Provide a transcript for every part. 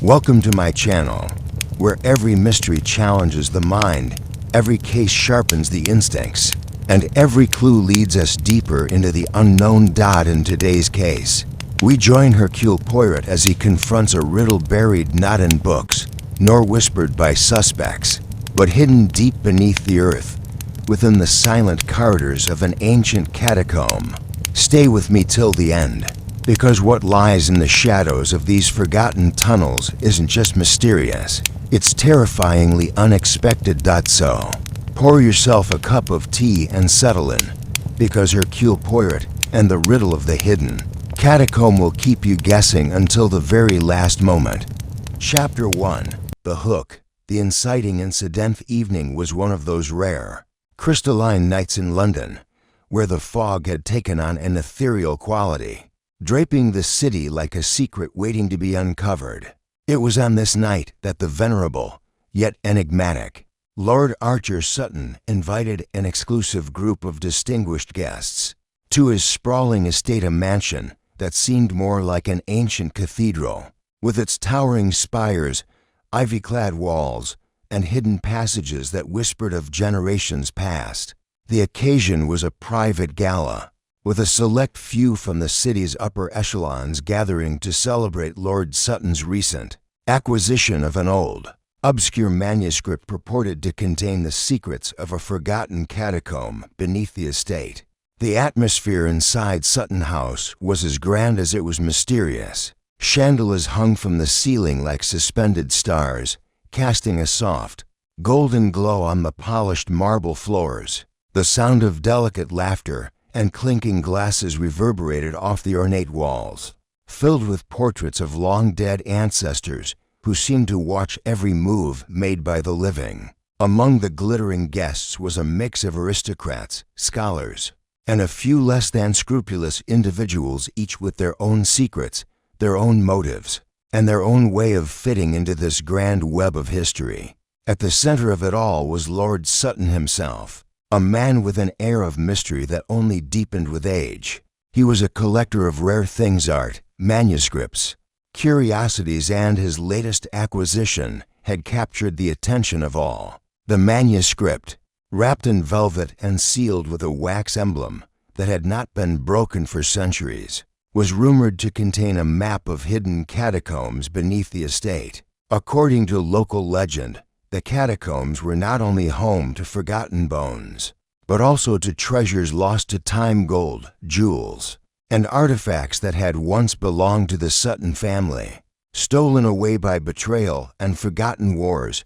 Welcome to my channel, where every mystery challenges the mind, every case sharpens the instincts, and every clue leads us deeper into the unknown. In today's case, we join Hercule Poirot as he confronts a riddle buried not in books, nor whispered by suspects, but hidden deep beneath the earth, within the silent corridors of an ancient catacomb. Stay with me till the end, because what lies in the shadows of these forgotten tunnels isn't just mysterious, it's terrifyingly unexpected. So, pour yourself a cup of tea and settle in, because Hercule Poirot and the riddle of the hidden catacomb will keep you guessing until the very last moment. Chapter 1. The Hook. The inciting incident. Evening was one of those rare, crystalline nights in London, where the fog had taken on an ethereal quality, draping the city like a secret waiting to be uncovered. It was on this night that the venerable, yet enigmatic, Lord Archer Sutton invited an exclusive group of distinguished guests to his sprawling estate, a mansion that seemed more like an ancient cathedral, with its towering spires, ivy-clad walls, and hidden passages that whispered of generations past. The occasion was a private gala, with a select few from the city's upper echelons gathering to celebrate Lord Sutton's recent acquisition of an old, obscure manuscript purported to contain the secrets of a forgotten catacomb beneath the estate. The atmosphere inside Sutton House was as grand as it was mysterious. Chandeliers hung from the ceiling like suspended stars, casting a soft, golden glow on the polished marble floors. The sound of delicate laughter and clinking glasses reverberated off the ornate walls, filled with portraits of long-dead ancestors who seemed to watch every move made by the living. Among the glittering guests was a mix of aristocrats, scholars, and a few less than scrupulous individuals, each with their own secrets, their own motives, and their own way of fitting into this grand web of history. At the center of it all was Lord Sutton himself, a man with an air of mystery that only deepened with age. He was a collector of rare things, art, manuscripts, curiosities, and his latest acquisition had captured the attention of all. The manuscript, wrapped in velvet and sealed with a wax emblem that had not been broken for centuries, was rumored to contain a map of hidden catacombs beneath the estate. According to local legend, the catacombs were not only home to forgotten bones, but also to treasures lost to time, gold, jewels, and artifacts that had once belonged to the Sutton family, stolen away by betrayal and forgotten wars.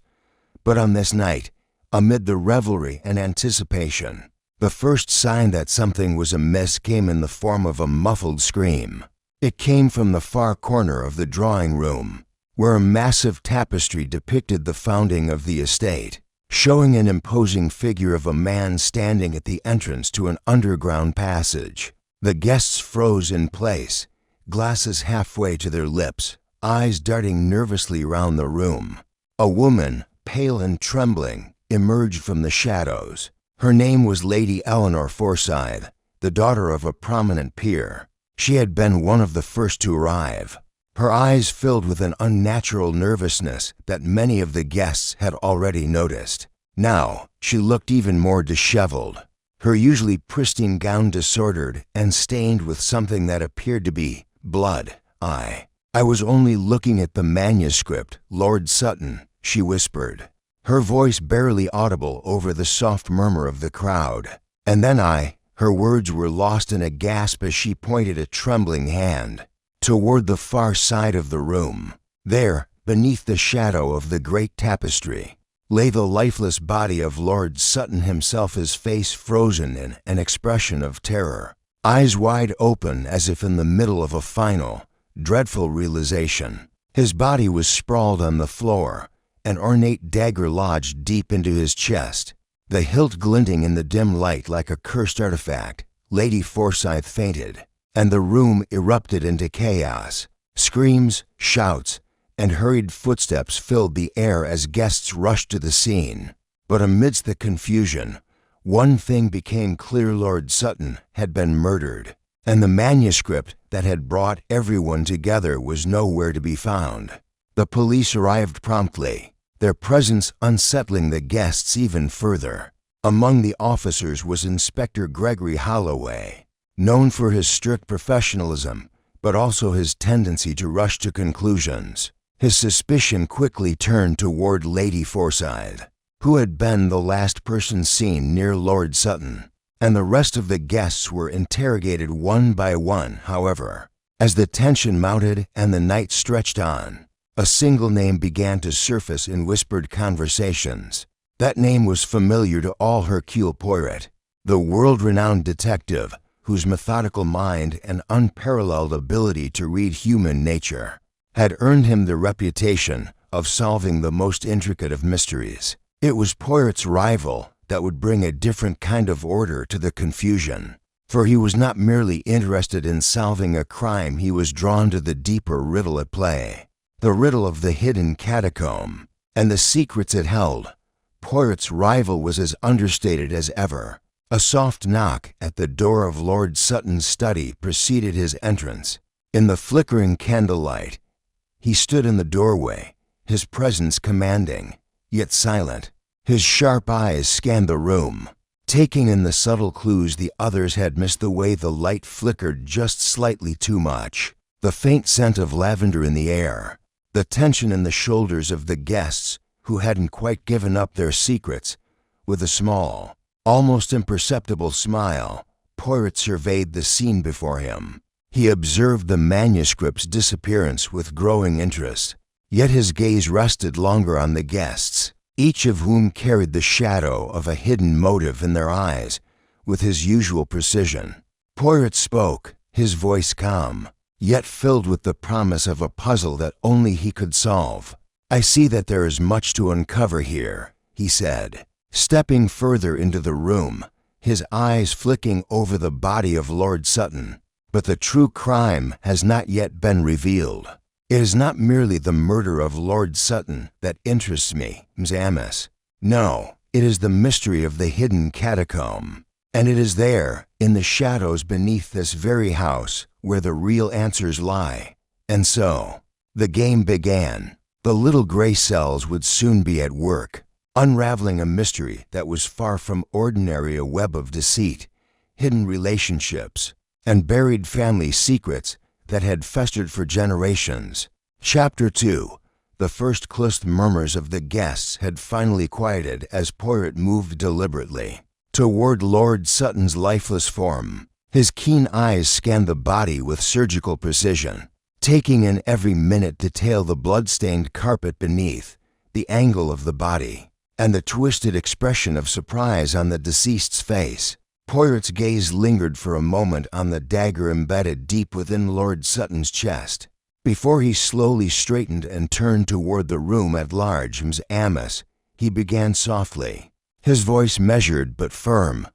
But on this night, amid the revelry and anticipation, the first sign that something was amiss came in the form of a muffled scream. It came from the far corner of the drawing room, where a massive tapestry depicted the founding of the estate, showing an imposing figure of a man standing at the entrance to an underground passage. The guests froze in place, glasses halfway to their lips, eyes darting nervously round the room. A woman, pale and trembling, emerged from the shadows. Her name was Lady Eleanor Forsyth, the daughter of a prominent peer. She had been one of the first to arrive, her eyes filled with an unnatural nervousness that many of the guests had already noticed. Now, she looked even more disheveled, her usually pristine gown disordered and stained with something that appeared to be blood. I was only looking at the manuscript, Lord Sutton, she whispered, her voice barely audible over the soft murmur of the crowd. And then her words were lost in a gasp as she pointed a trembling hand toward the far side of the room. There, beneath the shadow of the great tapestry, lay the lifeless body of Lord Sutton himself, his face frozen in an expression of terror, eyes wide open as if in the middle of a final, dreadful realization. His body was sprawled on the floor, an ornate dagger lodged deep into his chest, the hilt glinting in the dim light like a cursed artifact. Lady Forsyth fainted, and the room erupted into chaos. Screams, shouts, and hurried footsteps filled the air as guests rushed to the scene. But amidst the confusion, one thing became clear: Lord Sutton had been murdered, and the manuscript that had brought everyone together was nowhere to be found. The police arrived promptly, their presence unsettling the guests even further. Among the officers was Inspector Gregory Holloway, known for his strict professionalism, but also his tendency to rush to conclusions. His suspicion quickly turned toward Lady Forsyth, who had been the last person seen near Lord Sutton, and the rest of the guests were interrogated one by one. However, as the tension mounted and the night stretched on, a single name began to surface in whispered conversations. That name was familiar to all Hercule Poirot, the world-renowned detective whose methodical mind and unparalleled ability to read human nature had earned him the reputation of solving the most intricate of mysteries. It was Poirot's rival that would bring a different kind of order to the confusion, for he was not merely interested in solving a crime, he was drawn to the deeper riddle at play, the riddle of the hidden catacomb, and the secrets it held. Poirot's rival was as understated as ever. A soft knock at the door of Lord Sutton's study preceded his entrance. In the flickering candlelight, he stood in the doorway, his presence commanding, yet silent. His sharp eyes scanned the room, taking in the subtle clues the others had missed. The way the light flickered just slightly too much, the faint scent of lavender in the air, the tension in the shoulders of the guests who hadn't quite given up their secrets. With a small, almost imperceptible smile, Poirot surveyed the scene before him. He observed the manuscript's disappearance with growing interest, yet his gaze rested longer on the guests, each of whom carried the shadow of a hidden motive in their eyes. With his usual precision, Poirot spoke, his voice calm, yet filled with the promise of a puzzle that only he could solve. "I see that there is much to uncover here," he said, stepping further into the room, his eyes flicking over the body of Lord Sutton. "But the true crime has not yet been revealed. It is not merely the murder of Lord Sutton that interests me, Ms. Amos. No, it is the mystery of the hidden catacomb. And it is there, in the shadows beneath this very house, where the real answers lie." And so, the game began. The little gray cells would soon be at work, unraveling a mystery that was far from ordinary, a web of deceit, hidden relationships, and buried family secrets that had festered for generations. Chapter 2. The first close murmurs of the guests had finally quieted as Poirot moved deliberately toward Lord Sutton's lifeless form. His keen eyes scanned the body with surgical precision, taking in every minute detail: the blood-stained carpet beneath, the angle of the body, and the twisted expression of surprise on the deceased's face. Poirot's gaze lingered for a moment on the dagger embedded deep within Lord Sutton's chest, before he slowly straightened and turned toward the room at large. "Ms. Amos," he began softly, his voice measured but firm,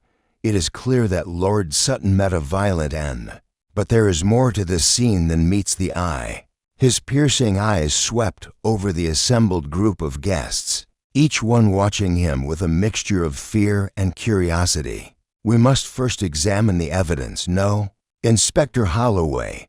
"it is clear that Lord Sutton met a violent end. But there is more to this scene than meets the eye." His piercing eyes swept over the assembled group of guests, each one watching him with a mixture of fear and curiosity. "We must first examine the evidence, no?" Inspector Holloway,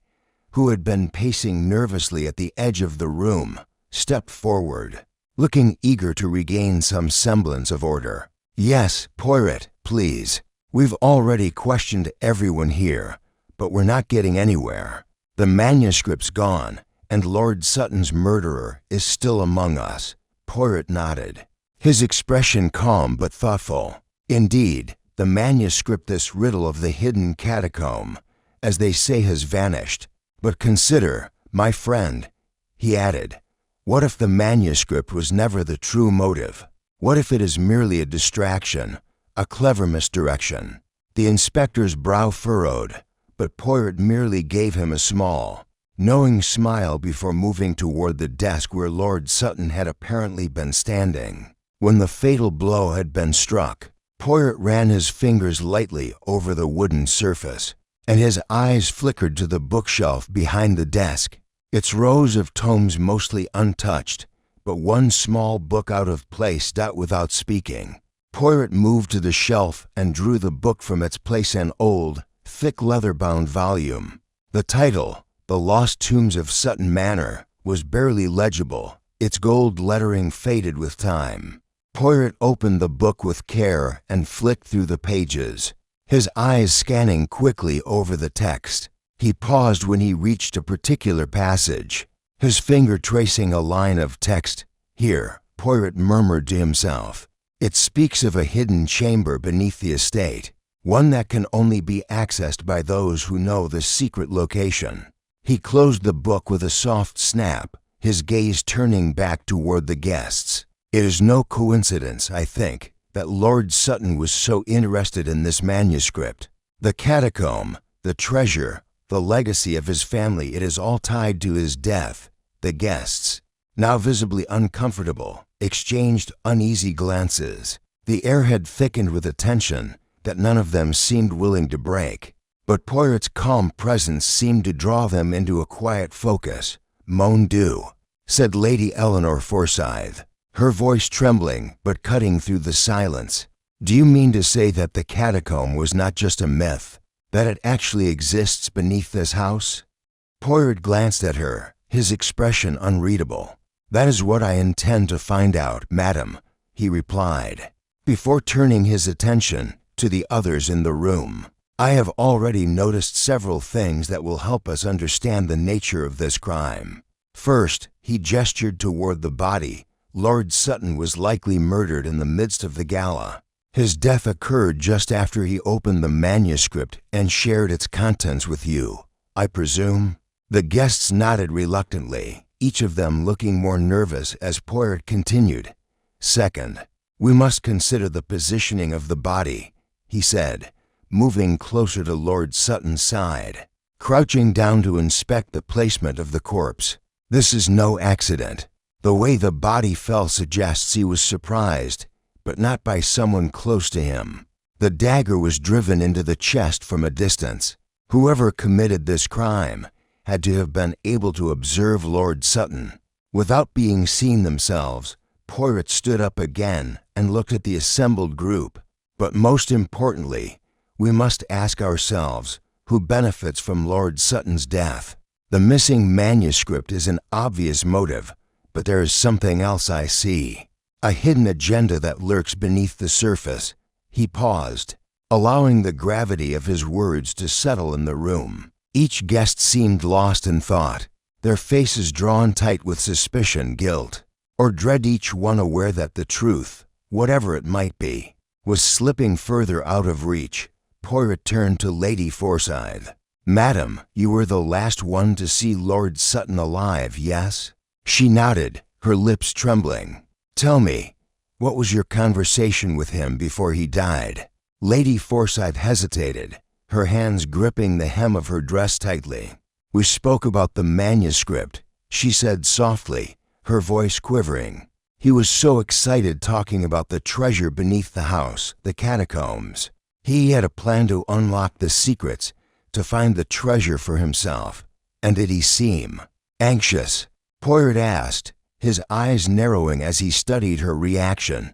who had been pacing nervously at the edge of the room, stepped forward, looking eager to regain some semblance of order. "Yes, Poirot, please. We've already questioned everyone here, but we're not getting anywhere. The manuscript's gone, and Lord Sutton's murderer is still among us." Poirot nodded, his expression calm but thoughtful. "Indeed, the manuscript, this riddle of the hidden catacomb, as they say, has vanished. But consider, my friend," he added, "what if the manuscript was never the true motive? What if it is merely a distraction, a clever misdirection?" The inspector's brow furrowed, but Poirot merely gave him a small, knowing smile before moving toward the desk where Lord Sutton had apparently been standing. When the fatal blow had been struck, Poirot ran his fingers lightly over the wooden surface, and his eyes flickered to the bookshelf behind the desk, its rows of tomes mostly untouched, but one small book out of place. Without speaking, Poirot moved to the shelf and drew the book from its place, an old, thick leather-bound volume. The title, "The Lost Tombs of Sutton Manor," was barely legible, its gold lettering faded with time. Poirot opened the book with care and flicked through the pages, his eyes scanning quickly over the text. He paused when he reached a particular passage, his finger tracing a line of text. "Here," Poirot murmured to himself. "It speaks of a hidden chamber beneath the estate, one that can only be accessed by those who know the secret location." He closed the book with a soft snap, his gaze turning back toward the guests. "It is no coincidence, I think, that Lord Sutton was so interested in this manuscript. The catacomb, the treasure, the legacy of his family, it is all tied to his death." The guests, now visibly uncomfortable, exchanged uneasy glances. The air had thickened with a tension that none of them seemed willing to break. But Poirot's calm presence seemed to draw them into a quiet focus. "Mon Dieu," said Lady Eleanor Forsyth, her voice trembling but cutting through the silence. "Do you mean to say that the catacomb was not just a myth, that it actually exists beneath this house?" Poirot glanced at her, his expression unreadable. "That is what I intend to find out, madam," he replied, before turning his attention to the others in the room. "I have already noticed several things that will help us understand the nature of this crime. First," he gestured toward the body, "Lord Sutton was likely murdered in the midst of the gala. His death occurred just after he opened the manuscript and shared its contents with you, I presume?" The guests nodded reluctantly, each of them looking more nervous as Poirot continued. "Second, we must consider the positioning of the body," he said, moving closer to Lord Sutton's side, crouching down to inspect the placement of the corpse. "This is no accident. The way the body fell suggests he was surprised, but not by someone close to him. The dagger was driven into the chest from a distance. Whoever committed this crime had to have been able to observe Lord Sutton. Without being seen themselves, Poirot stood up again and looked at the assembled group. But most importantly, we must ask ourselves, who benefits from Lord Sutton's death? The missing manuscript is an obvious motive, but there is something else I see. A hidden agenda that lurks beneath the surface." He paused, allowing the gravity of his words to settle in the room. Each guest seemed lost in thought, their faces drawn tight with suspicion, guilt, or dread, each one aware that the truth, whatever it might be, was slipping further out of reach. Poirot turned to Lady Forsyth. "Madam, you were the last one to see Lord Sutton alive, yes?" She nodded, her lips trembling. "Tell me, what was your conversation with him before he died?" Lady Forsyth hesitated, her hands gripping the hem of her dress tightly. "We spoke about the manuscript," she said softly, her voice quivering. "He was so excited talking about the treasure beneath the house, the catacombs. He had a plan to unlock the secrets, to find the treasure for himself. And did he seem anxious?" Poirot asked, his eyes narrowing as he studied her reaction.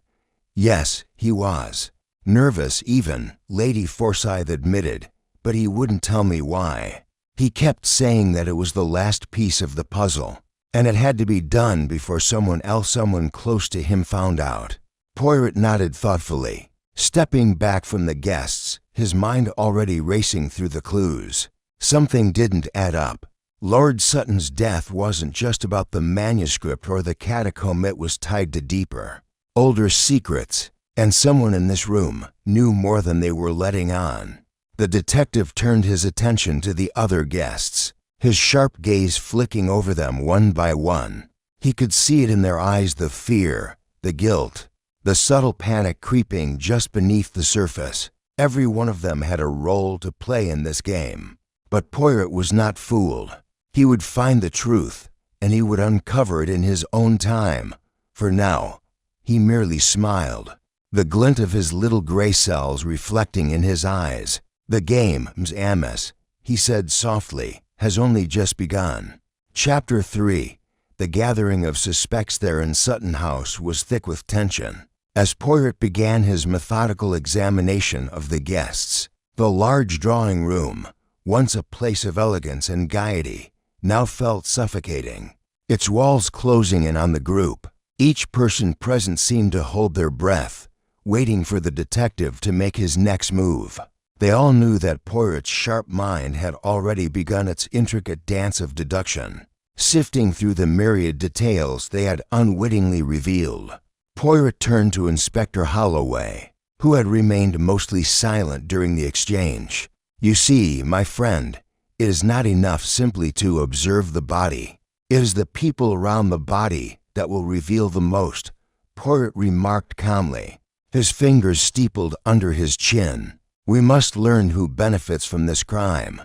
"Yes, he was. Nervous even," Lady Forsyth admitted, "but he wouldn't tell me why. He kept saying that it was the last piece of the puzzle, and it had to be done before someone close to him found out." Poirot nodded thoughtfully, stepping back from the guests, his mind already racing through the clues. Something didn't add up. Lord Sutton's death wasn't just about the manuscript or the catacomb, it was tied to deeper, older secrets, and someone in this room knew more than they were letting on. The detective turned his attention to the other guests, his sharp gaze flicking over them one by one. He could see it in their eyes, the fear, the guilt, the subtle panic creeping just beneath the surface. Every one of them had a role to play in this game. But Poirot was not fooled. He would find the truth, and he would uncover it in his own time. For now, he merely smiled, the glint of his little gray cells reflecting in his eyes. "The game, Ms. Amos," he said softly, "has only just begun." Chapter 3. The gathering of suspects there in Sutton House was thick with tension. As Poirot began his methodical examination of the guests, the large drawing room, once a place of elegance and gaiety, now felt suffocating. its walls closing in on the group. Each person present seemed to hold their breath, waiting for the detective to make his next move. They all knew that Poirot's sharp mind had already begun its intricate dance of deduction, sifting through the myriad details they had unwittingly revealed. Poirot turned to Inspector Holloway, who had remained mostly silent during the exchange. "You see, my friend, it is not enough simply to observe the body. It is the people around the body that will reveal the most," Poirot remarked calmly, his fingers steepled under his chin. "We must learn who benefits from this crime,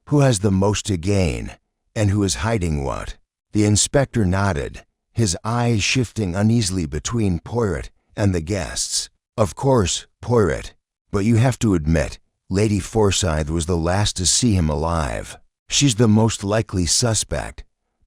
who has the most to gain, and who is hiding what." The inspector nodded, his eyes shifting uneasily between Poirot and the guests. "Of course, Poirot, but you have to admit, Lady Forsyth was the last to see him alive. She's the most likely suspect."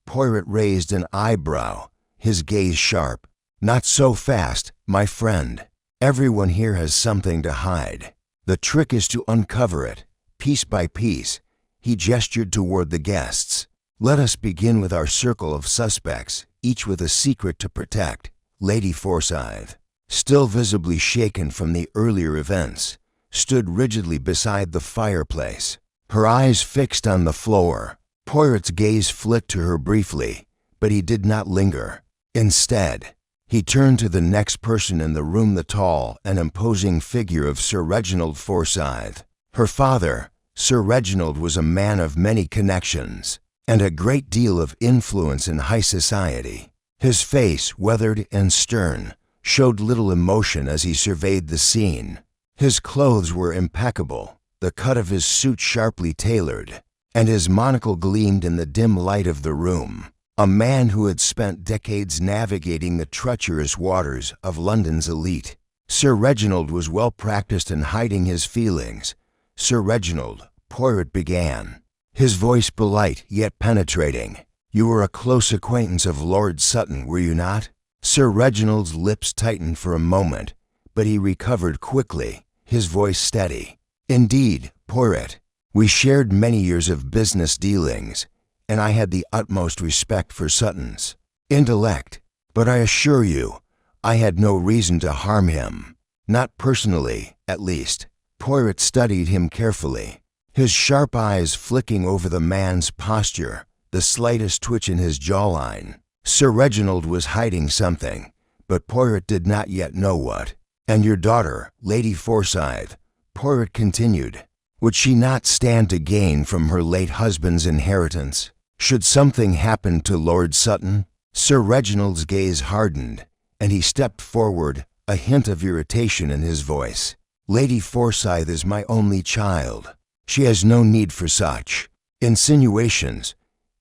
Poirot raised an eyebrow, his gaze sharp. "Not so fast, my friend. Everyone here has something to hide. The trick is to uncover it, piece by piece." He gestured toward the guests. "Let us begin with our circle of suspects, each with a secret to protect." Lady Forsyth, still visibly shaken from the earlier events, stood rigidly beside the fireplace, her eyes fixed on the floor. Poirot's gaze flicked to her briefly, but he did not linger. Instead, he turned to the next person in the room, the tall and imposing figure of Sir Reginald Forsyth. Her father, Sir Reginald, was a man of many connections and a great deal of influence in high society. His face, weathered and stern, showed little emotion as he surveyed the scene. His clothes were impeccable, the cut of his suit sharply tailored, and his monocle gleamed in the dim light of the room. A man who had spent decades navigating the treacherous waters of London's elite. Sir Reginald was well practiced in hiding his feelings. "Sir Reginald," Poirot began, his voice polite yet penetrating, "you were a close acquaintance of Lord Sutton, were you not?" Sir Reginald's lips tightened for a moment, but he recovered quickly, his voice steady. "Indeed, Poirot, we shared many years of business dealings, and I had the utmost respect for Sutton's intellect, but I assure you, I had no reason to harm him. Not personally, at least." Poirot studied him carefully, his sharp eyes flicking over the man's posture, the slightest twitch in his jawline. Sir Reginald was hiding something, but Poirot did not yet know what. "And your daughter, Lady Forsyth," Poirot continued, "would she not stand to gain from her late husband's inheritance, should something happen to Lord Sutton?" Sir Reginald's gaze hardened, and he stepped forward, a hint of irritation in his voice. "Lady Forsyth is my only child. She has no need for such insinuations."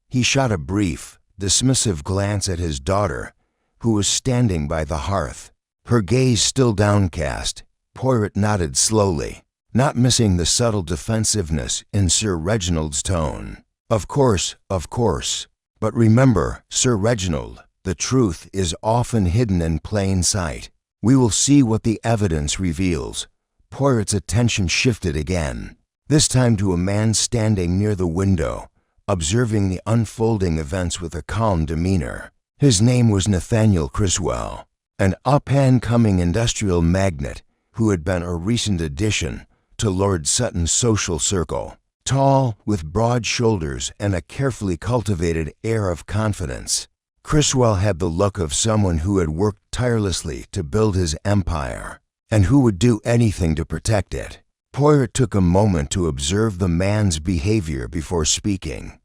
He shot a brief, dismissive glance at his daughter, who was standing by the hearth, her gaze still downcast. Poirot nodded slowly, not missing the subtle defensiveness in Sir Reginald's tone. Of course, but remember, Sir Reginald, the truth is often hidden in plain sight. We will see what the evidence reveals." Poirot's attention shifted again, this time to a man standing near the window, observing the unfolding events with a calm demeanor. His name was Nathaniel Criswell, an up-and-coming industrial magnate who had been a recent addition to Lord Sutton's social circle. Tall, with broad shoulders and a carefully cultivated air of confidence, Criswell had the look of someone who had worked tirelessly to build his empire, and who would do anything to protect it. Poirot took a moment to observe the man's behavior before speaking.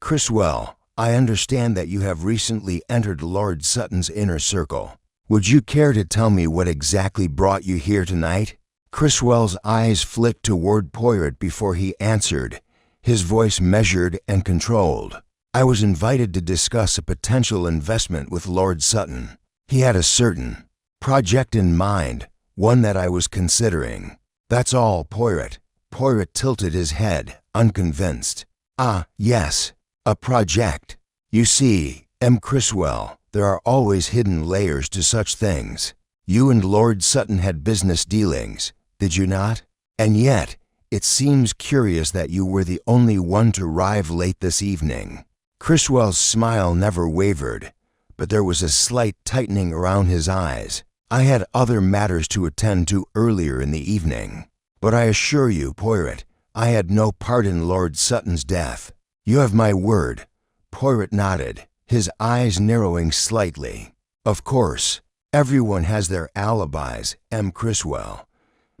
Criswell, I understand that you have recently entered Lord Sutton's inner circle. Would you care to tell me what exactly brought you here tonight?" Criswell's eyes flicked toward Poirot before he answered, his voice measured and controlled. "I was invited to discuss a potential investment with Lord Sutton. He had a certain project in mind, one that I was considering. That's all, Poirot." Poirot tilted his head, unconvinced. "Ah, yes, a project. You see, Criswell, there are always hidden layers to such things. You and Lord Sutton had business dealings, did you not? And yet, it seems curious that you were the only one to arrive late this evening." Criswell's smile never wavered, but there was a slight tightening around his eyes. "I had other matters to attend to earlier in the evening. But I assure you, Poirot, I had no part in Lord Sutton's death. You have my word." Poirot nodded, his eyes narrowing slightly. "Of course, everyone has their alibis, M. Criswell,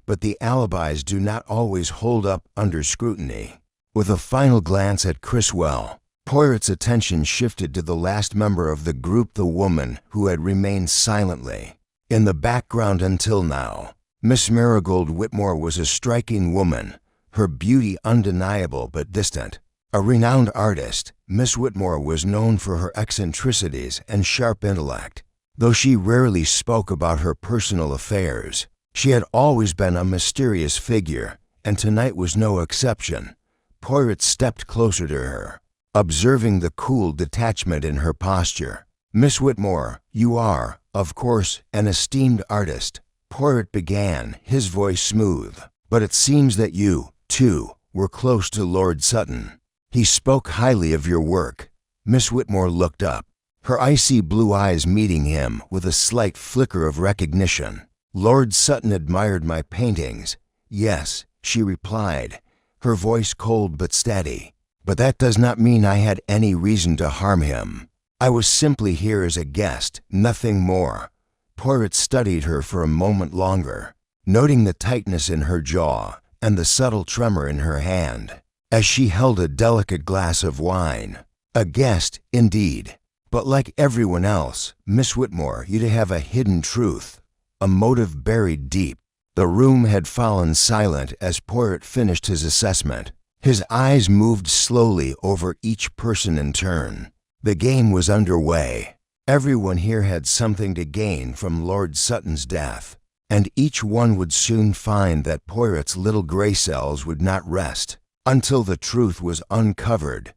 but the alibis do not always hold up under scrutiny." With a final glance at Criswell, Poirot's attention shifted to the last member of the group, the woman who had remained silently in the background until now. Miss Marigold Whitmore was a striking woman, her beauty undeniable but distant. A renowned artist, Miss Whitmore was known for her eccentricities and sharp intellect. Though she rarely spoke about her personal affairs, she had always been a mysterious figure, and tonight was no exception. Poirot stepped closer to her, observing the cool detachment in her posture. "Miss Whitmore, you are, of course, an esteemed artist," Poirot began, his voice smooth. "But it seems that you, too, were close to Lord Sutton. He spoke highly of your work." Miss Whitmore looked up, her icy blue eyes meeting him with a slight flicker of recognition. "Lord Sutton admired my paintings." "Yes," she replied, her voice cold but steady. "But that does not mean I had any reason to harm him. I was simply here as a guest, nothing more." Poirot studied her for a moment longer, noting the tightness in her jaw and the subtle tremor in her hand, as she held a delicate glass of wine. "A guest, indeed. But like everyone else, Miss Whitmore, you'd have a hidden truth, a motive buried deep." The room had fallen silent as Poirot finished his assessment. His eyes moved slowly over each person in turn. The game was underway. Everyone here had something to gain from Lord Sutton's death, and each one would soon find that Poirot's little gray cells would not rest until the truth was uncovered.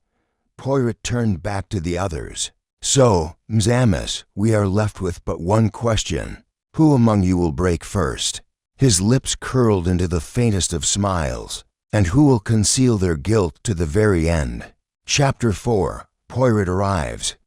Poirot turned back to the others. "So, Mzamas, we are left with but one question. Who among you will break first?" His lips curled into the faintest of smiles. "And who will conceal their guilt to the very end?" Chapter 4. Poirot Arrives.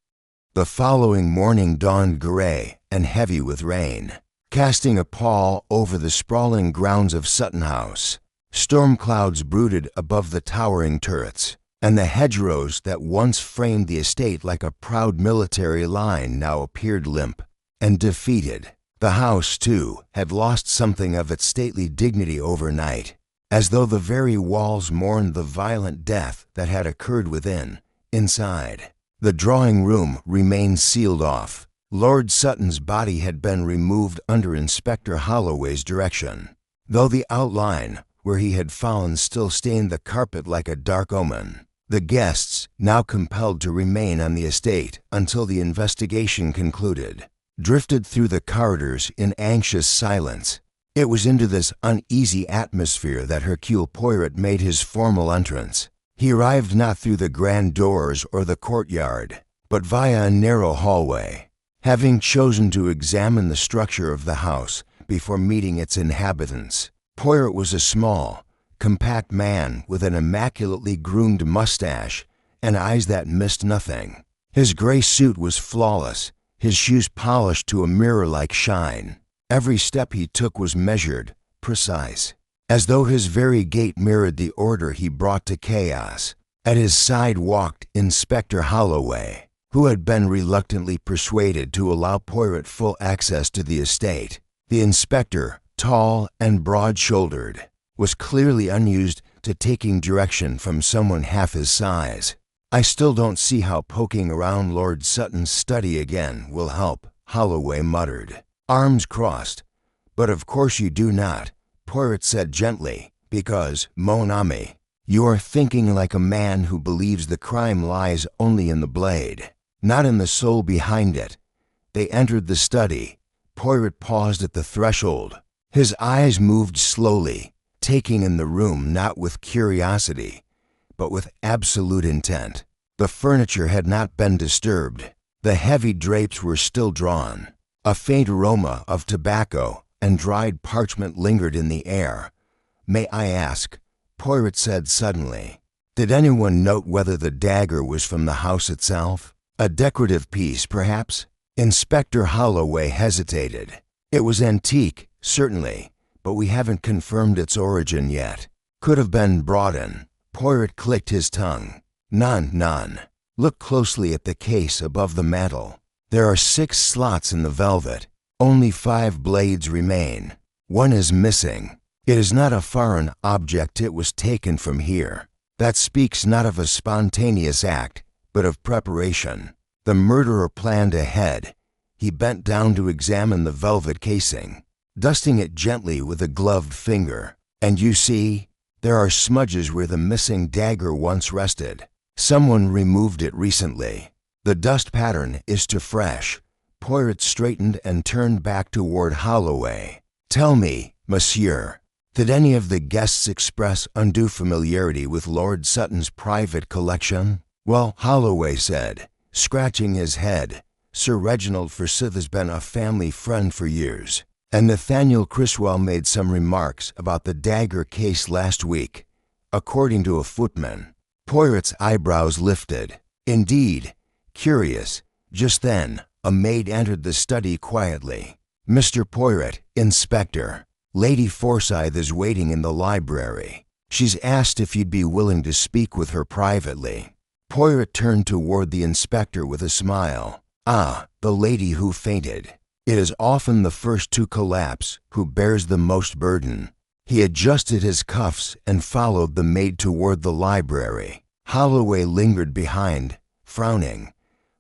The following morning dawned gray and heavy with rain, casting a pall over the sprawling grounds of Sutton House. Storm clouds brooded above the towering turrets, and the hedgerows that once framed the estate like a proud military line now appeared limp and defeated. The house, too, had lost something of its stately dignity overnight, as though the very walls mourned the violent death that had occurred within. Inside, the drawing room remained sealed off. Lord Sutton's body had been removed under Inspector Holloway's direction, though the outline where he had fallen still stained the carpet like a dark omen. The guests, now compelled to remain on the estate until the investigation concluded, drifted through the corridors in anxious silence. It was into this uneasy atmosphere that Hercule Poirot made his formal entrance. He arrived not through the grand doors or the courtyard, but via a narrow hallway. Having chosen to examine the structure of the house before meeting its inhabitants, Poirot was a small, compact man with an immaculately groomed mustache and eyes that missed nothing. His gray suit was flawless, his shoes polished to a mirror-like shine. Every step he took was measured, precise, as though his very gait mirrored the order he brought to chaos. At his side walked Inspector Holloway, who had been reluctantly persuaded to allow Poirot full access to the estate. The inspector, tall and broad-shouldered, was clearly unused to taking direction from someone half his size. "I still don't see how poking around Lord Sutton's study again will help," Holloway muttered, arms crossed. "But of course you do not," Poirot said gently, "because, mon ami, you are thinking like a man who believes the crime lies only in the blade, not in the soul behind it." They entered the study. Poirot paused at the threshold. His eyes moved slowly, taking in the room not with curiosity, but with absolute intent. The furniture had not been disturbed. The heavy drapes were still drawn. A faint aroma of tobacco and dried parchment lingered in the air. "May I ask?" Poirot said suddenly. Did anyone note whether the dagger was from the house itself? A decorative piece, perhaps? Inspector Holloway hesitated. It was antique, certainly, but we haven't confirmed its origin yet. Could have been brought in. Poirot clicked his tongue. None. Look closely at the case above the mantel. There are 6 slots in the velvet. Only 5 blades remain. One is missing. It is not a foreign object. It was taken from here. That speaks not of a spontaneous act, but of preparation. The murderer planned ahead. He bent down to examine the velvet casing, dusting it gently with a gloved finger. And you see, there are smudges where the missing dagger once rested. Someone removed it recently. The dust pattern is too fresh. Poirot straightened and turned back toward Holloway. Tell me, monsieur, did any of the guests express undue familiarity with Lord Sutton's private collection? Well, Holloway said, scratching his head, Sir Reginald Forsyth has been a family friend for years, and Nathaniel Criswell made some remarks about the dagger case last week, according to a footman. Poirot's eyebrows lifted. Indeed. Curious. Just then, a maid entered the study quietly. Mr. Poirot, Inspector. Lady Forsyth is waiting in the library. She's asked if you'd be willing to speak with her privately. Poirot turned toward the inspector with a smile. Ah, the lady who fainted. It is often the first to collapse who bears the most burden. He adjusted his cuffs and followed the maid toward the library. Holloway lingered behind, frowning.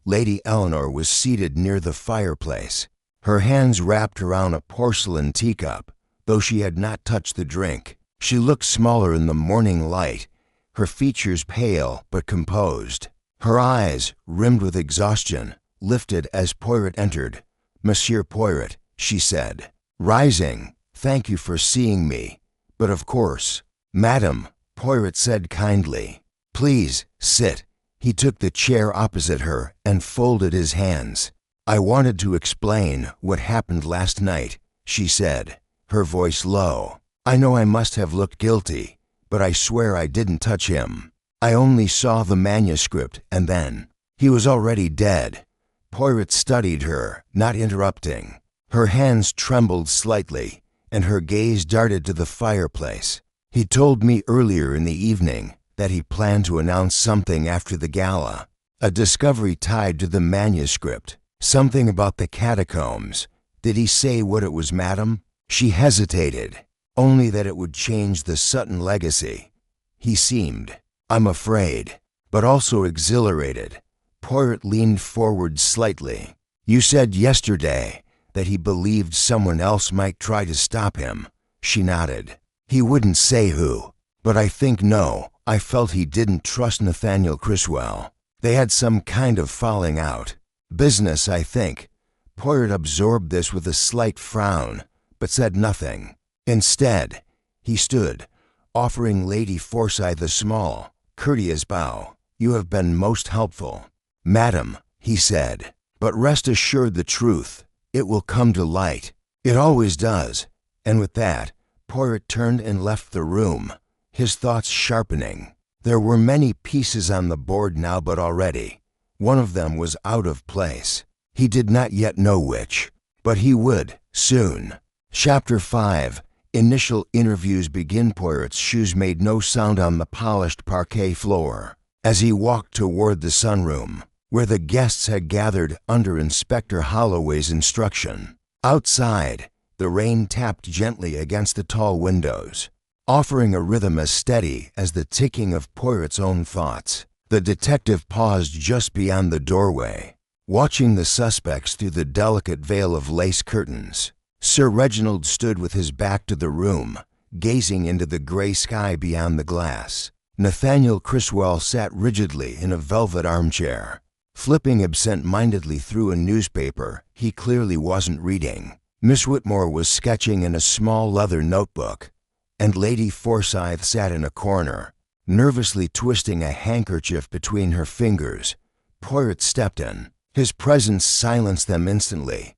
Lady Eleanor was seated near the fireplace, her hands wrapped around a porcelain teacup, though she had not touched the drink. She looked smaller in the morning light, her features pale but composed. Her eyes, rimmed with exhaustion, lifted as Poirot entered. Monsieur Poirot, she said, rising, thank you for seeing me. But of course, Madam, Poirot said kindly. Please, sit. He took the chair opposite her and folded his hands. I wanted to explain what happened last night, she said, her voice low. I know I must have looked guilty, but I swear I didn't touch him. I only saw the manuscript and then. He was already dead. Poirot studied her, not interrupting. Her hands trembled slightly, and her gaze darted to the fireplace. He told me earlier in the evening that he planned to announce something after the gala, a discovery tied to the manuscript, something about the catacombs. Did he say what it was, madam? She hesitated, only that it would change the Sutton legacy. He seemed, I'm afraid, but also exhilarated. Poirot leaned forward slightly. You said yesterday that he believed someone else might try to stop him. She nodded. He wouldn't say who, but I think no. I felt he didn't trust Nathaniel Criswell. They had some kind of falling out. Business, I think. Poirot absorbed this with a slight frown, but said nothing. Instead, he stood, offering Lady Forsyth a small, courteous bow. You have been most helpful. Madam, he said, but rest assured the truth. It will come to light. It always does. And with that, Poirot turned and left the room, his thoughts sharpening. There were many pieces on the board now, but already one of them was out of place. He did not yet know which, but he would, soon. Chapter 5. Initial interviews begin. Poirot's shoes made no sound on the polished parquet floor as he walked toward the sunroom, where the guests had gathered under Inspector Holloway's instruction. Outside, the rain tapped gently against the tall windows, offering a rhythm as steady as the ticking of Poirot's own thoughts. The detective paused just beyond the doorway, watching the suspects through the delicate veil of lace curtains. Sir Reginald stood with his back to the room, gazing into the gray sky beyond the glass. Nathaniel Criswell sat rigidly in a velvet armchair, flipping absent-mindedly through a newspaper he clearly wasn't reading. Miss Whitmore was sketching in a small leather notebook, and Lady Forsyth sat in a corner, nervously twisting a handkerchief between her fingers. Poirot stepped in. His presence silenced them instantly.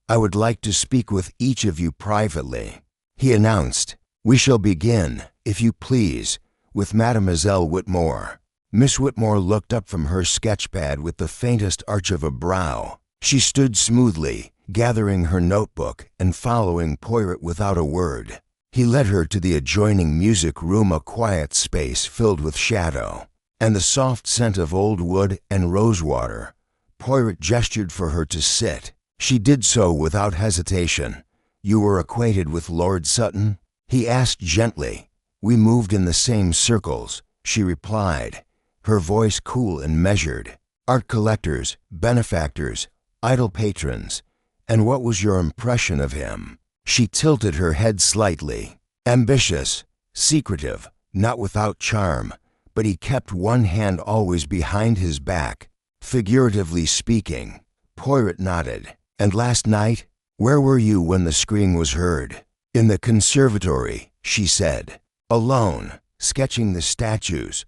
I would like to speak with each of you privately, he announced. We shall begin, if you please, with Mademoiselle Whitmore. Miss Whitmore looked up from her sketchpad with the faintest arch of a brow. She stood smoothly, gathering her notebook and following Poirot without a word. He led her to the adjoining music room, a quiet space filled with shadow and the soft scent of old wood and rosewater. Poirot gestured for her to sit. She did so without hesitation. "You were acquainted with Lord Sutton?" he asked gently. "We moved in the same circles," she replied, her voice cool and measured. "Art collectors, benefactors, idle patrons. And what was your impression of him?" She tilted her head slightly. "Ambitious, secretive, not without charm, but he kept one hand always behind his back, figuratively speaking." Poirot nodded. "And last night, where were you when the scream was heard?" "In the conservatory," she said. "Alone, sketching the statues."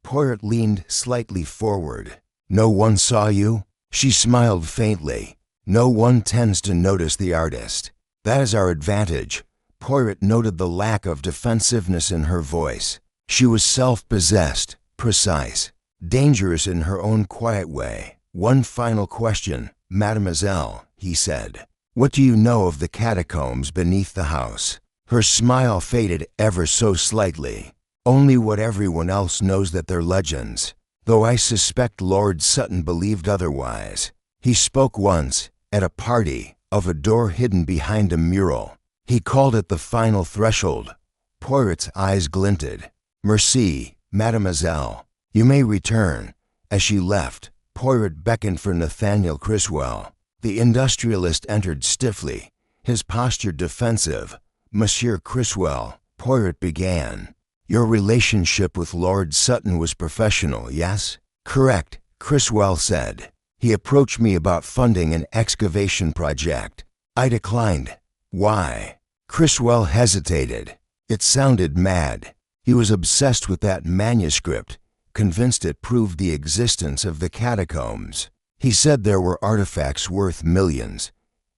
Poirot leaned slightly forward. "No one saw you?" She smiled faintly. "No one tends to notice the artist. That is our advantage." Poirot noted the lack of defensiveness in her voice. She was self-possessed, precise, dangerous in her own quiet way. "One final question, mademoiselle," he said. "What do you know of the catacombs beneath the house?" Her smile faded ever so slightly. "Only what everyone else knows, that they're legends, though I suspect Lord Sutton believed otherwise. He spoke once, at a party, of a door hidden behind a mural. He called it the final threshold." Poirot's eyes glinted. "Merci, mademoiselle. You may return." As she left, Poirot beckoned for Nathaniel Criswell. The industrialist entered stiffly, his posture defensive. "Monsieur Criswell," Poirot began, "your relationship with Lord Sutton was professional, yes?" "Correct," Criswell said. "He approached me about funding an excavation project. I declined." "Why?" Criswell hesitated. It sounded mad. He was obsessed with that manuscript, convinced it proved the existence of the catacombs. He said there were artifacts worth millions.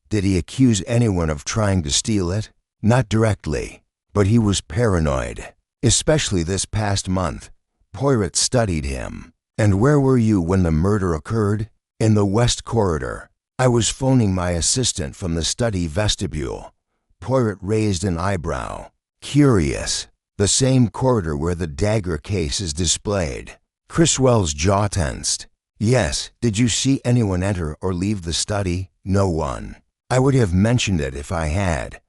Did he accuse anyone of trying to steal it? Not directly, but he was paranoid, especially this past month. Poirot studied him. "And where were you when the murder occurred?" "In the West Corridor. I was phoning my assistant from the study vestibule." Poirot raised an eyebrow. "Curious. The same corridor where the dagger case is displayed." Criswell's jaw tensed. "Yes. Did you see anyone enter or leave the study?" "No one. I would have mentioned it if I had."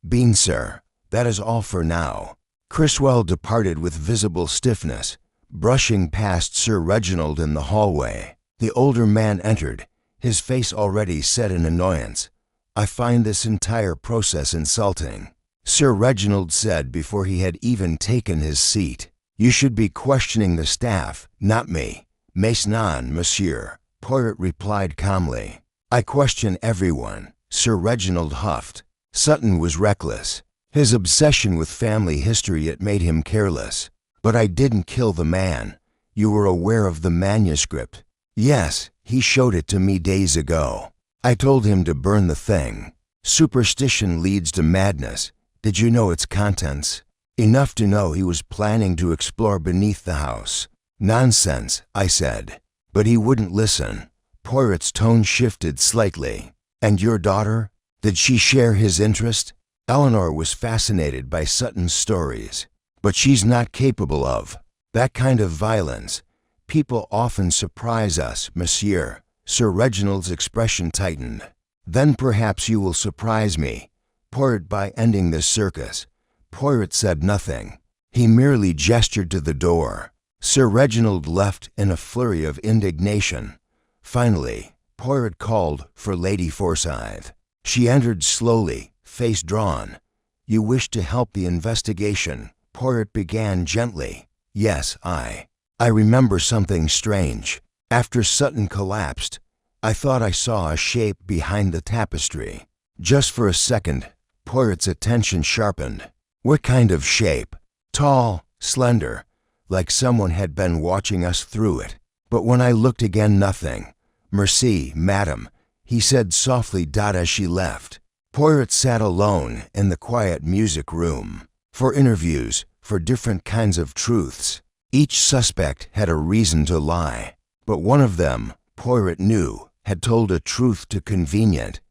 "Bien, sir. That is all for now." Criswell departed with visible stiffness, brushing past Sir Reginald in the hallway. The older man entered, his face already set in annoyance. "I find this entire process insulting," Sir Reginald said before he had even taken his seat. "You should be questioning the staff, not me." "Mais non, monsieur," Poirot replied calmly. "I question everyone," Sir Reginald huffed. "Sutton was reckless. His obsession with family history, it made him careless. But I didn't kill the man. You were aware of the manuscript?" "Yes, he showed it to me days ago. I told him to burn the thing. Superstition leads to madness. Did you know its contents?" "Enough to know he was planning to explore beneath the house." "Nonsense," I said. But he wouldn't listen. Poirot's tone shifted slightly. "And your daughter? Did she share his interest?" "Eleanor was fascinated by Sutton's stories. But she's not capable of that kind of violence. People often surprise us, monsieur." Sir Reginald's expression tightened. "Then perhaps you will surprise me, Poirot, by ending this circus." Poirot said nothing. He merely gestured to the door. Sir Reginald left in a flurry of indignation. Finally, Poirot called for Lady Forsyth. She entered slowly, face drawn. "You wish to help the investigation," Poirot began gently. "Yes, I remember something strange. After Sutton collapsed, I thought I saw a shape behind the tapestry." Just for a second, Poirot's attention sharpened. "What kind of shape?" "Tall, slender, like someone had been watching us through it. But when I looked again, nothing." "Merci, madam," he said softly as she left. Poirot sat alone in the quiet music room. For interviews, for different kinds of truths. Each suspect had a reason to lie, but one of them, Poirot knew, had told a truth too convenient.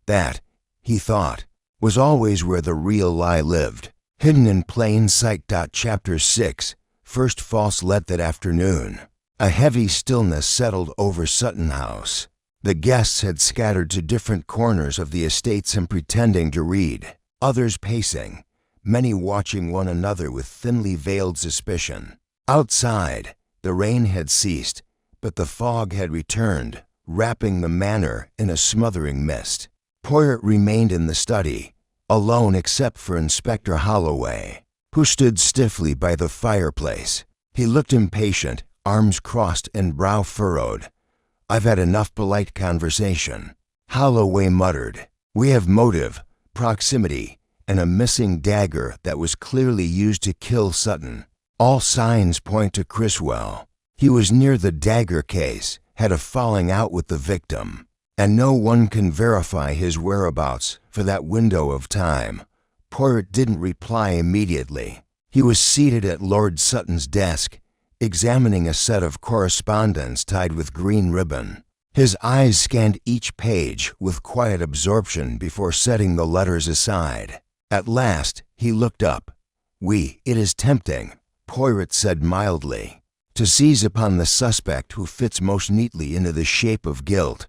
That, he thought, was always where the real lie lived, hidden in plain sight. Chapter 6. First false let. That afternoon, a heavy stillness settled over Sutton House. The guests had scattered to different corners of the estates and pretending to read, others pacing, many watching one another with thinly veiled suspicion. Outside, the rain had ceased, but the fog had returned, wrapping the manor in a smothering mist. Poirot remained in the study, alone except for Inspector Holloway, who stood stiffly by the fireplace. He looked impatient, arms crossed and brow furrowed. "I've had enough polite conversation," Holloway muttered. "We have motive, proximity, and a missing dagger that was clearly used to kill Sutton. All signs point to Criswell. He was near the dagger case, had a falling out with the victim, and no one can verify his whereabouts for that window of time." Poirot didn't reply immediately. He was seated at Lord Sutton's desk, examining a set of correspondence tied with green ribbon. His eyes scanned each page with quiet absorption before setting the letters aside. At last, he looked up. "It is tempting," Poirot said mildly, "to seize upon the suspect who fits most neatly into the shape of guilt.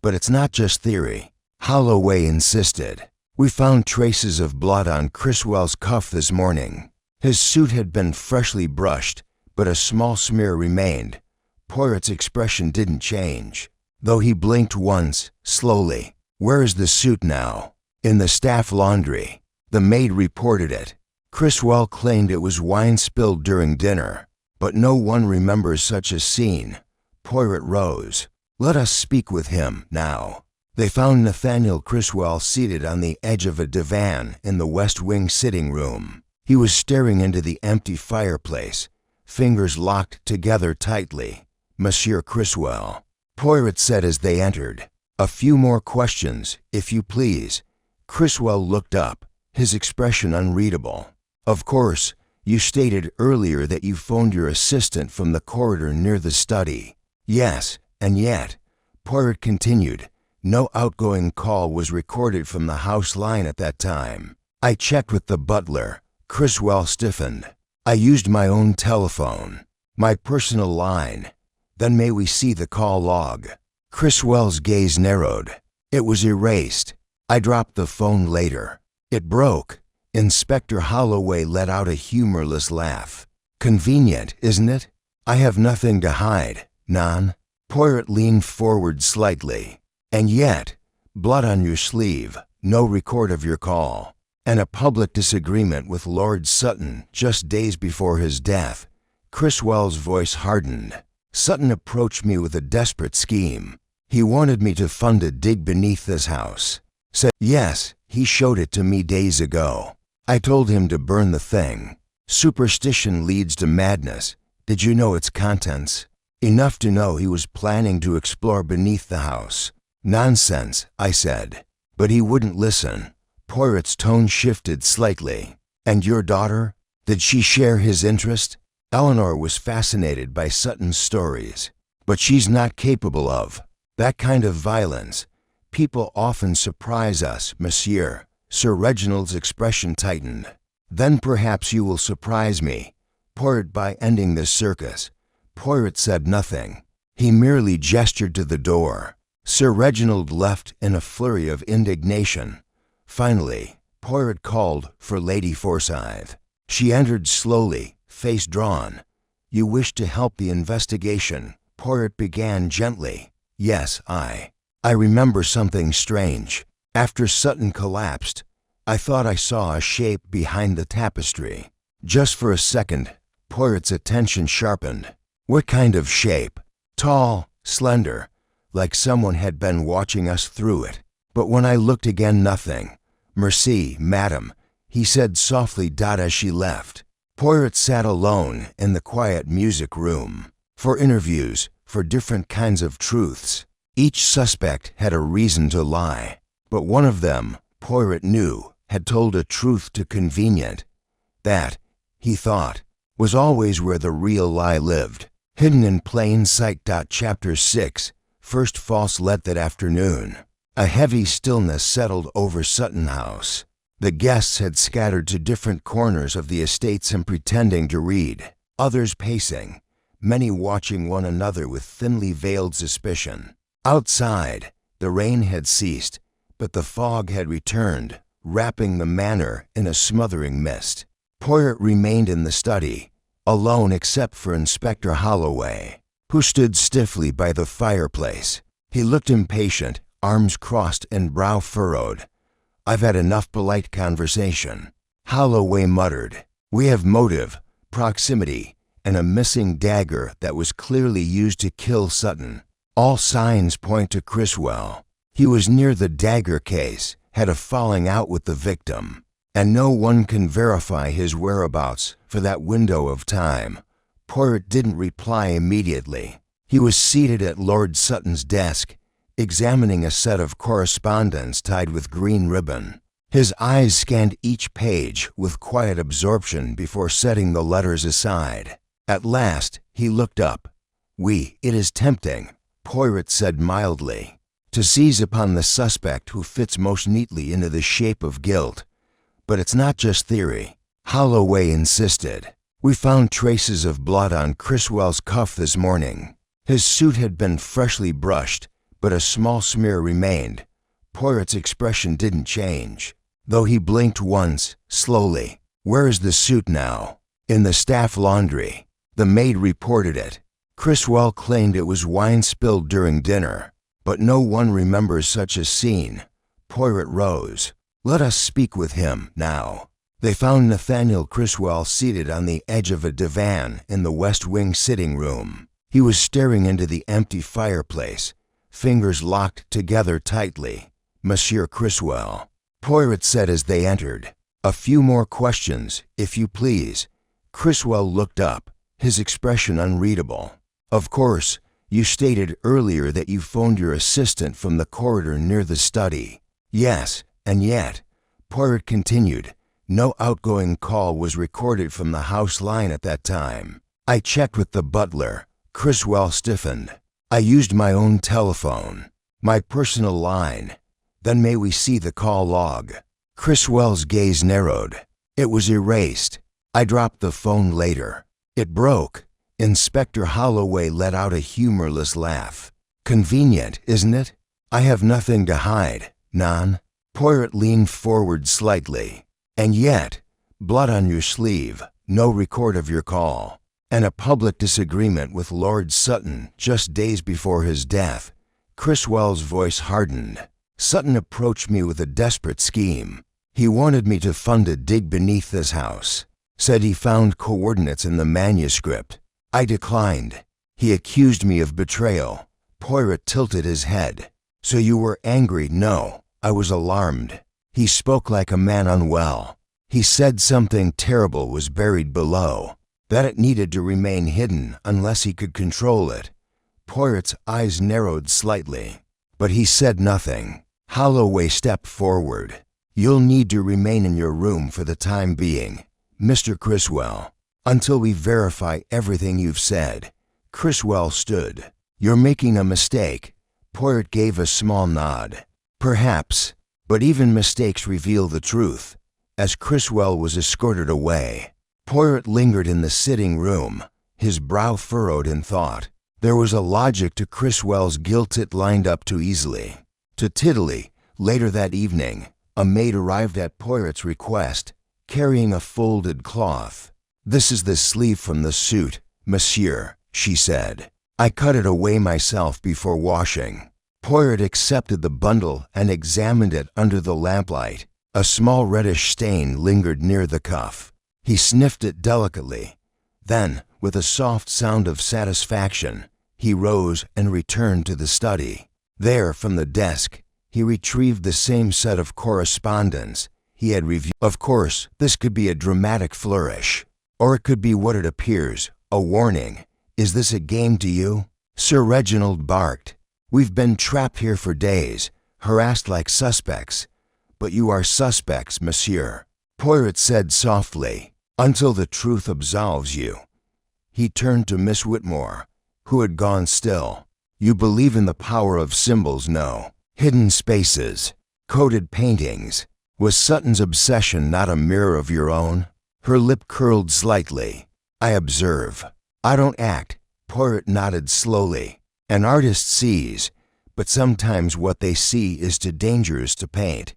But it's not just theory," Holloway insisted. "We found traces of blood on Criswell's cuff this morning. His suit had been freshly brushed, but a small smear remained." Poirot's expression didn't change, though he blinked once, slowly. "Where is the suit now?" "In the staff laundry. The maid reported it. Criswell claimed it was wine spilled during dinner, but no one remembers such a scene." Poirot rose. "Let us speak with him now." They found Nathaniel Criswell seated on the edge of a divan in the West Wing sitting room. He was staring into the empty fireplace, fingers locked together tightly. "Monsieur Criswell," Poirot said as they entered. "A few more questions, if you please." Criswell looked up, his expression unreadable. "Of course, you stated earlier that you phoned your assistant from the corridor near the study." "Yes, and yet," Poirot continued, "no outgoing call was recorded from the house line at that time. I checked with the butler." Criswell stiffened. "I used my own telephone, my personal line. Then may we see the call log?" Criswell's gaze narrowed. "It was erased. I dropped the phone later. It broke." Inspector Holloway let out a humorless laugh. "Convenient, isn't it? I have nothing to hide, none." Poirot leaned forward slightly. "And yet, blood on your sleeve, no record of your call, and a public disagreement with Lord Sutton just days before his death." Criswell's voice hardened. "Sutton approached me with a desperate scheme. He wanted me to fund a dig beneath this house. Said, yes, he showed it to me days ago. I told him to burn the thing. Superstition leads to madness. Did you know its contents?" "Enough to know he was planning to explore beneath the house." "Nonsense," I said. But he wouldn't listen. Poirot's tone shifted slightly. "And your daughter? Did she share his interest?" Eleanor was fascinated by Sutton's stories. "But she's not capable of that kind of violence. People often surprise us, monsieur." Sir Reginald's expression tightened. "Then perhaps you will surprise me, Poirot, by ending this circus." Poirot said nothing. He merely gestured to the door. Sir Reginald left in a flurry of indignation. Finally, Poirot called for Lady Forsyth. She entered slowly, face drawn. "You wish to help the investigation," Poirot began gently. "Yes, I remember something strange. After Sutton collapsed, I thought I saw a shape behind the tapestry." Just for a second, Poirot's attention sharpened. "What kind of shape?" "Tall, slender, like someone had been watching us through it. But when I looked again, nothing." "Merci, madam," he said softly as she left. Poirot sat alone in the quiet music room. For interviews, for different kinds of truths, each suspect had a reason to lie. But one of them, Poirot knew, had told a truth too convenient. That, he thought, was always where the real lie lived, hidden in plain sight. Chapter 6. First false let. That afternoon, a heavy stillness settled over Sutton House. The guests had scattered to different corners of the estate, some pretending to read, others pacing, many watching one another with thinly veiled suspicion. Outside, the rain had ceased, but the fog had returned, wrapping the manor in a smothering mist. Poirot remained in the study, alone except for Inspector Holloway, who stood stiffly by the fireplace. He looked impatient, arms crossed and brow furrowed. "I've had enough polite conversation," Holloway muttered. "We have motive, proximity, and a missing dagger that was clearly used to kill Sutton. All signs point to Criswell. He was near the dagger case, had a falling out with the victim, and no one can verify his whereabouts for that window of time." Poirot didn't reply immediately. He was seated at Lord Sutton's desk, examining a set of correspondence tied with green ribbon. His eyes scanned each page with quiet absorption before setting the letters aside. At last, he looked up. "It is tempting," Poirot said mildly, "to seize upon the suspect who fits most neatly into the shape of guilt. But it's not just theory," Holloway insisted. "We found traces of blood on Criswell's cuff this morning. His suit had been freshly brushed, but a small smear remained." Poirot's expression didn't change, though he blinked once, slowly. "Where is the suit now?" "In the staff laundry. The maid reported it. Criswell claimed it was wine spilled during dinner, but no one remembers such a scene." Poirot rose. "Let us speak with him now." They found Nathaniel Criswell seated on the edge of a divan in the West Wing sitting room. He was staring into the empty fireplace, fingers locked together tightly. "Monsieur Criswell," Poirot said as they entered. "A few more questions, if you please." Criswell looked up, his expression unreadable. "Of course, you stated earlier that you phoned your assistant from the corridor near the study." "Yes, and yet," Poirot continued, "no outgoing call was recorded from the house line at that time. I checked with the butler." Criswell stiffened. "I used my own telephone, my personal line. Then may we see the call log?" Criswell's gaze narrowed. "It was erased. I dropped the phone later. It broke." Inspector Holloway let out a humorless laugh. "Convenient, isn't it? I have nothing to hide, none." Poirot leaned forward slightly. "And yet, blood on your sleeve, no record of your call, and a public disagreement with Lord Sutton just days before his death." Criswell's voice hardened. "Sutton approached me with a desperate scheme. He wanted me to fund a dig beneath this house. Said he found coordinates in the manuscript. I declined. He accused me of betrayal." Poirot tilted his head. "So you were angry?" "No, I was alarmed. He spoke like a man unwell. He said something terrible was buried below, that it needed to remain hidden unless he could control it." Poirot's eyes narrowed slightly, but he said nothing. Holloway stepped forward. "You'll need to remain in your room for the time being, Mr. Criswell, until we verify everything you've said." Criswell stood. "You're making a mistake." Poirot gave a small nod. "Perhaps, but even mistakes reveal the truth." As Criswell was escorted away, Poirot lingered in the sitting room, his brow furrowed in thought. There was a logic to Criswell's guilt it lined up too easily. To Tiddly, later that evening, a maid arrived at Poirot's request, carrying a folded cloth. "This is the sleeve from the suit, monsieur," she said. "I cut it away myself before washing." Poirot accepted the bundle and examined it under the lamplight. A small reddish stain lingered near the cuff. He sniffed it delicately. Then, with a soft sound of satisfaction, he rose and returned to the study. There, from the desk, he retrieved the same set of correspondence he had reviewed. Of course, this could be a dramatic flourish, or it could be what it appears, a warning. "Is this a game to you?" Sir Reginald barked. "We've been trapped here for days, harassed like suspects." "But you are suspects, monsieur," Poirot said softly. until the truth absolves you." He turned to Miss Whitmore, who had gone still. "You believe in the power of symbols, no? Hidden spaces, coded paintings. Was Sutton's obsession not a mirror of your own?" Her lip curled slightly. "I observe. I don't act." Poirot nodded slowly. "An artist sees, but sometimes what they see is too dangerous to paint."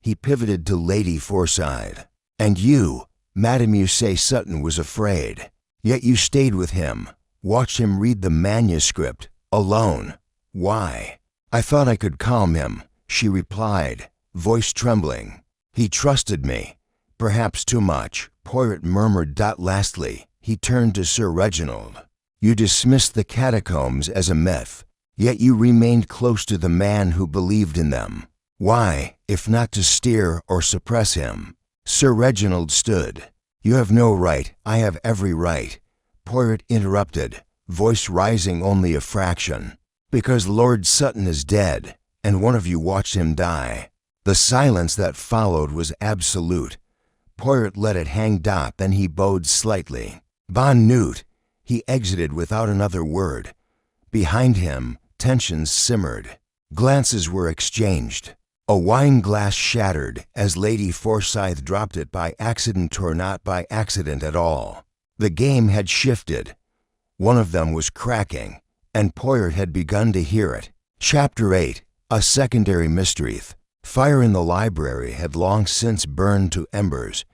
He pivoted to Lady Forsyth. "And you, Madam, you say Sutton was afraid. Yet you stayed with him, watched him read the manuscript, alone. Why?" "I thought I could calm him," she replied, voice trembling. "He trusted me, perhaps too much," Poirot murmured. Lastly, he turned to Sir Reginald. "You dismissed the catacombs as a myth, yet you remained close to the man who believed in them. Why, if not to steer or suppress him?" Sir Reginald stood. "You have no right, I have every right," Poirot interrupted, voice rising only a fraction. "Because Lord Sutton is dead, and one of you watched him die." The silence that followed was absolute. Poirot let it hang. Then he bowed slightly. "Bonne nuit." He exited without another word. Behind him, tensions simmered. Glances were exchanged. A wine glass shattered as Lady Forsyth dropped it by accident or not by accident at all. The game had shifted. One of them was cracking, and Poirot had begun to hear it. Chapter 8. A secondary mystery. Fire in the library had long since burned to embers,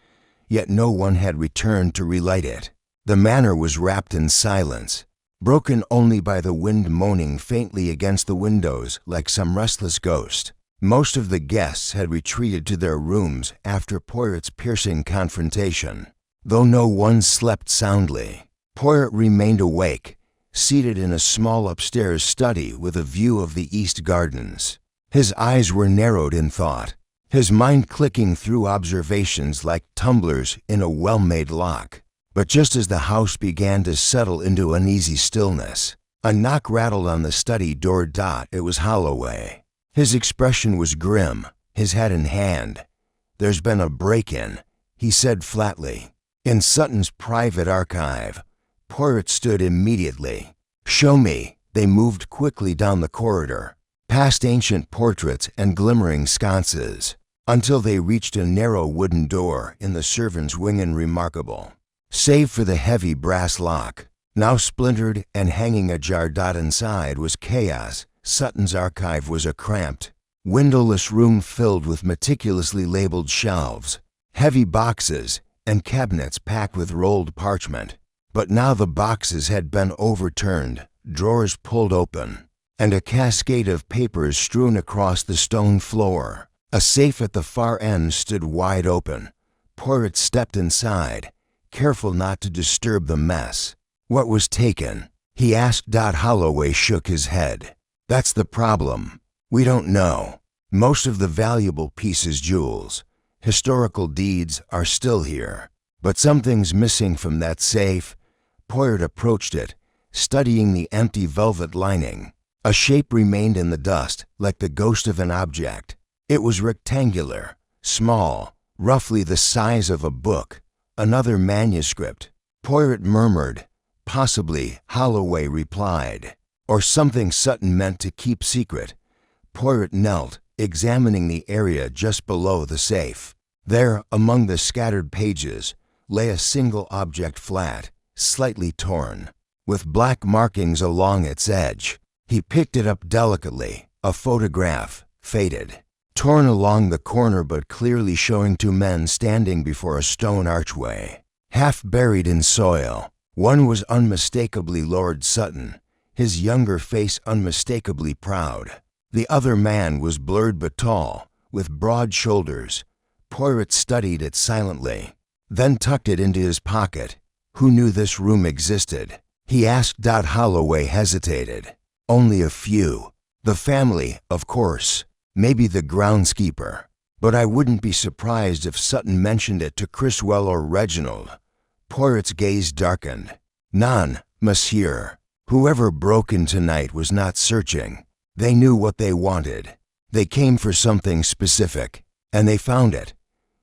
yet no one had returned to relight it. The manor was wrapped in silence, broken only by the wind moaning faintly against the windows like some restless ghost. Most of the guests had retreated to their rooms after Poirot's piercing confrontation, though no one slept soundly. Poirot remained awake, seated in a small upstairs study with a view of the east gardens. His eyes were narrowed in thought, his mind clicking through observations like tumblers in a well-made lock. But just as the house began to settle into uneasy stillness, a knock rattled on the study door. It was Holloway. His expression was grim, his head in hand. "There's been a break-in," he said flatly. "In Sutton's private archive." Poirot stood immediately. "Show me." They moved quickly down the corridor, past ancient portraits and glimmering sconces, until they reached a narrow wooden door in the servants' wing. Remarkable, save for the heavy brass lock, now splintered and hanging ajar. Inside was chaos. Sutton's archive was a cramped, windowless room filled with meticulously labeled shelves, heavy boxes, and cabinets packed with rolled parchment. But now the boxes had been overturned, drawers pulled open, and a cascade of papers strewn across the stone floor. A safe at the far end stood wide open. Poirot stepped inside, careful not to disturb the mess. "What was taken?" he asked. Holloway shook his head. "That's the problem. We don't know. Most of the valuable pieces, jewels, historical deeds, are still here. But something's missing from that safe." Poirot approached it, studying the empty velvet lining. A shape remained in the dust, like the ghost of an object. It was rectangular, small, roughly the size of a book. Another manuscript. Poirot murmured, "Possibly," Holloway replied. "Or something Sutton meant to keep secret." Poirot knelt, examining the area just below the safe. There, among the scattered pages, lay a single object flat, slightly torn, with black markings along its edge. He picked it up delicately, a photograph, faded, torn along the corner but clearly showing two men standing before a stone archway, half buried in soil. One was unmistakably Lord Sutton, his younger face unmistakably proud. The other man was blurred but tall, with broad shoulders. Poirot studied it silently, then tucked it into his pocket. "Who knew this room existed?" he asked. Holloway hesitated. "Only a few. The family, of course. Maybe the groundskeeper. But I wouldn't be surprised if Sutton mentioned it to Criswell or Reginald." Poirot's gaze darkened. "None, monsieur. Whoever broke in tonight was not searching. They knew what they wanted. They came for something specific, and they found it.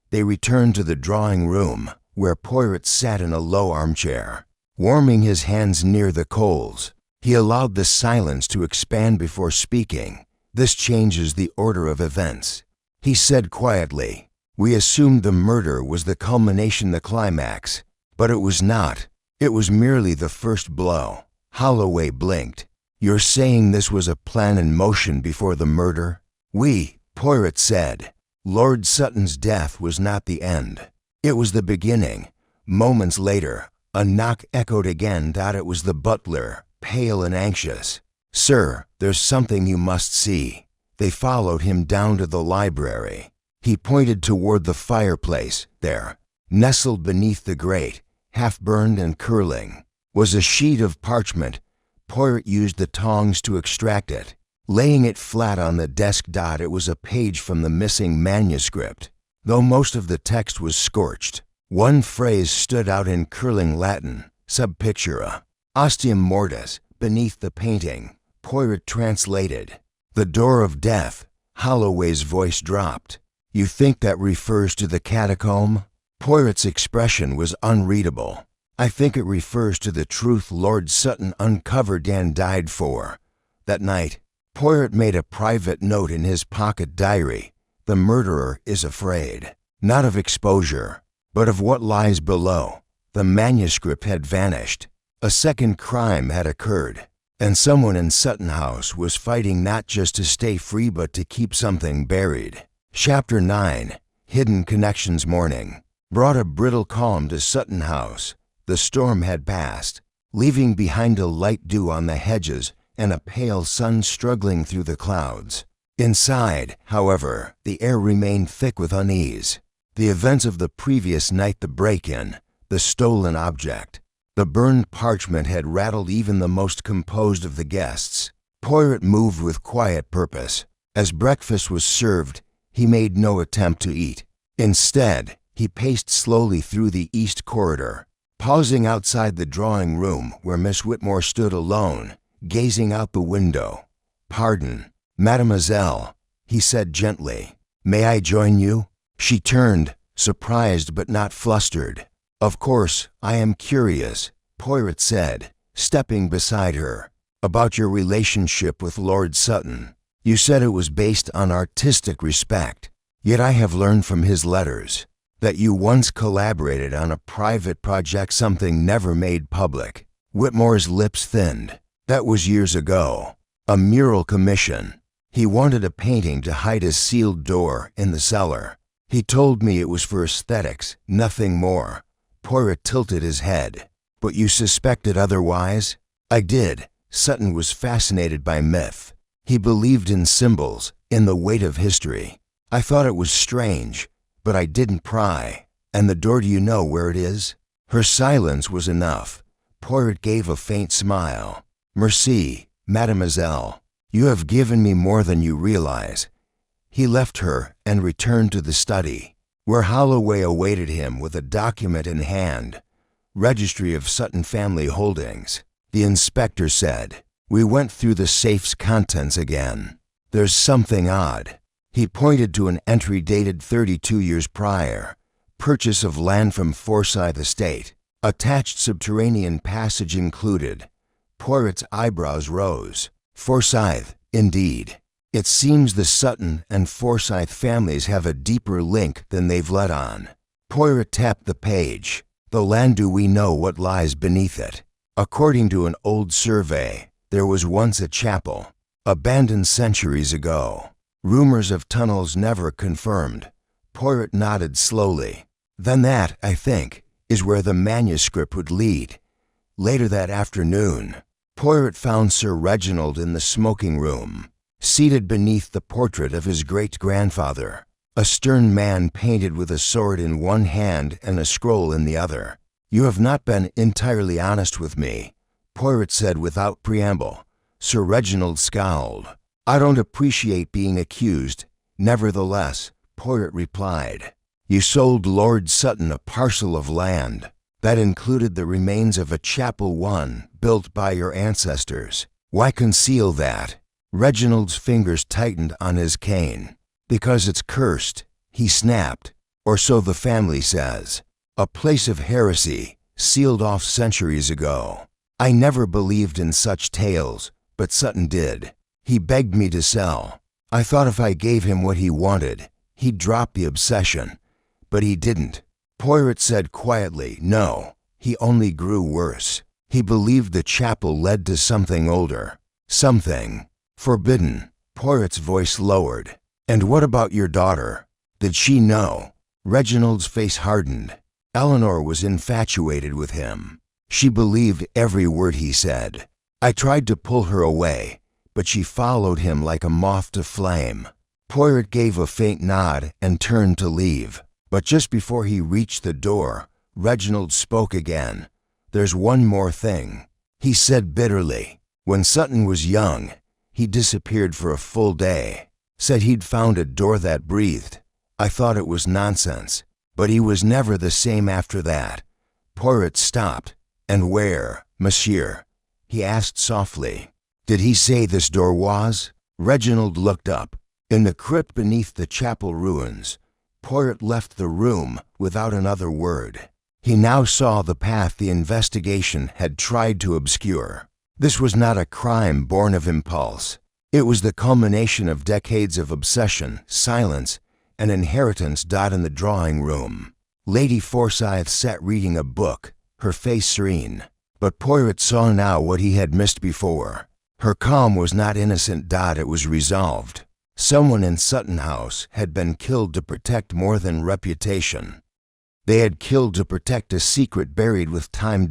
They returned to the drawing room, where Poirot sat in a low armchair, warming his hands near the coals. He allowed the silence to expand before speaking. "This changes the order of events," he said quietly. "We assumed the murder was the culmination, the climax. But it was not. It was merely the first blow." Holloway blinked. "You're saying this was a plan in motion before the murder?" "Oui," Poirot said. "Lord Sutton's death was not the end. It was the beginning." Moments later, a knock echoed again. It was the butler, pale and anxious. "Sir, there's something you must see." They followed him down to the library. He pointed toward the fireplace. There, nestled beneath the grate, half-burned and curling, was a sheet of parchment. Poirot used the tongs to extract it, laying it flat on the desk. It was a page from the missing manuscript. Though most of the text was scorched, one phrase stood out in curling Latin: sub pictura, ostium mortis, beneath the painting. Poirot translated. "The door of death." Holloway's voice dropped. "You think that refers to the catacomb?" Poirot's expression was unreadable. "I think it refers to the truth Lord Sutton uncovered and died for. That night." Poirot made a private note in his pocket diary. "The murderer is afraid, not of exposure, but of what lies below." The manuscript had vanished. A second crime had occurred, and someone in Sutton House was fighting not just to stay free but to keep something buried. Chapter 9, Hidden Connections. Morning brought a brittle calm to Sutton House. The storm had passed, leaving behind a light dew on the hedges and a pale sun struggling through the clouds. Inside, however, the air remained thick with unease. The events of the previous night, the break-in, the stolen object, the burned parchment had rattled even the most composed of the guests. Poirot moved with quiet purpose. As breakfast was served, he made no attempt to eat. Instead, he paced slowly through the east corridor, pausing outside the drawing room where Miss Whitmore stood alone, gazing out the window. "Pardon, mademoiselle," he said gently. "May I join you?" She turned, surprised but not flustered. "Of course, I am curious," Poirot said, stepping beside her. "About your relationship with Lord Sutton. You said it was based on artistic respect, yet I have learned from his letters that you once collaborated on a private project, something never made public." Whitmore's lips thinned. "That was years ago. A mural commission. He wanted a painting to hide a sealed door in the cellar. He told me it was for aesthetics, nothing more." Poirot tilted his head. "But you suspected otherwise?" "I did." Sutton was fascinated by myth. He believed in symbols, in the weight of history. "I thought it was strange, but I didn't pry." "And the door, do you know where it is?" Her silence was enough. Poirot gave a faint smile. "Merci, mademoiselle. You have given me more than you realize." He left her and returned to the study, where Holloway awaited him with a document in hand. "Registry of Sutton Family Holdings," the inspector said. "We went through the safe's contents again. There's something odd." He pointed to an entry dated 32 years prior. "Purchase of land from Forsyth Estate. Attached subterranean passage included." Poirot's eyebrows rose. "Forsyth, indeed. It seems the Sutton and Forsyth families have a deeper link than they've let on." Poirot tapped the page. "The land, do we know what lies beneath it?" "According to an old survey, there was once a chapel, abandoned centuries ago. Rumors of tunnels never confirmed." Poirot nodded slowly. "Then that, I think, is where the manuscript would lead." Later that afternoon, Poirot found Sir Reginald in the smoking room, seated beneath the portrait of his great-grandfather, a stern man painted with a sword in one hand and a scroll in the other. "You have not been entirely honest with me," Poirot said without preamble. Sir Reginald scowled. "I don't appreciate being accused." "Nevertheless," Poirot replied, "you sold Lord Sutton a parcel of land. That included the remains of a chapel one built by your ancestors. Why conceal that?" Reginald's fingers tightened on his cane. "Because it's cursed," he snapped. "Or so the family says." a place of heresy, sealed off centuries ago. I never believed in such tales, but Sutton did. He begged me to sell. I thought if I gave him what he wanted, he'd drop the obsession. But he didn't. Poirot said quietly, no, he only grew worse. He believed the chapel led to something older, something forbidden. Poirot's voice lowered. And what about your daughter? Did she know? Reginald's face hardened. Eleanor was infatuated with him. She believed every word he said. I tried to pull her away, but she followed him like a moth to flame. Poirot gave a faint nod and turned to leave. But just before he reached the door, Reginald spoke again. There's one more thing, he said bitterly. When Sutton was young, he disappeared for a full day. Said he'd found a door that breathed. I thought it was nonsense, but he was never the same after that. Poirot stopped. And where, monsieur? He asked softly. Did he say this door was? Reginald looked up. In the crypt beneath the chapel ruins. Poirot left the room without another word. He now saw the path the investigation had tried to obscure. This was not a crime born of impulse. It was the culmination of decades of obsession, silence, and inheritance. In the drawing room, Lady Forsyth sat reading a book, her face serene. But Poirot saw now what he had missed before. Her calm was not innocent. It was resolved. Someone in Sutton House had been killed to protect more than reputation. They had killed to protect a secret buried with time.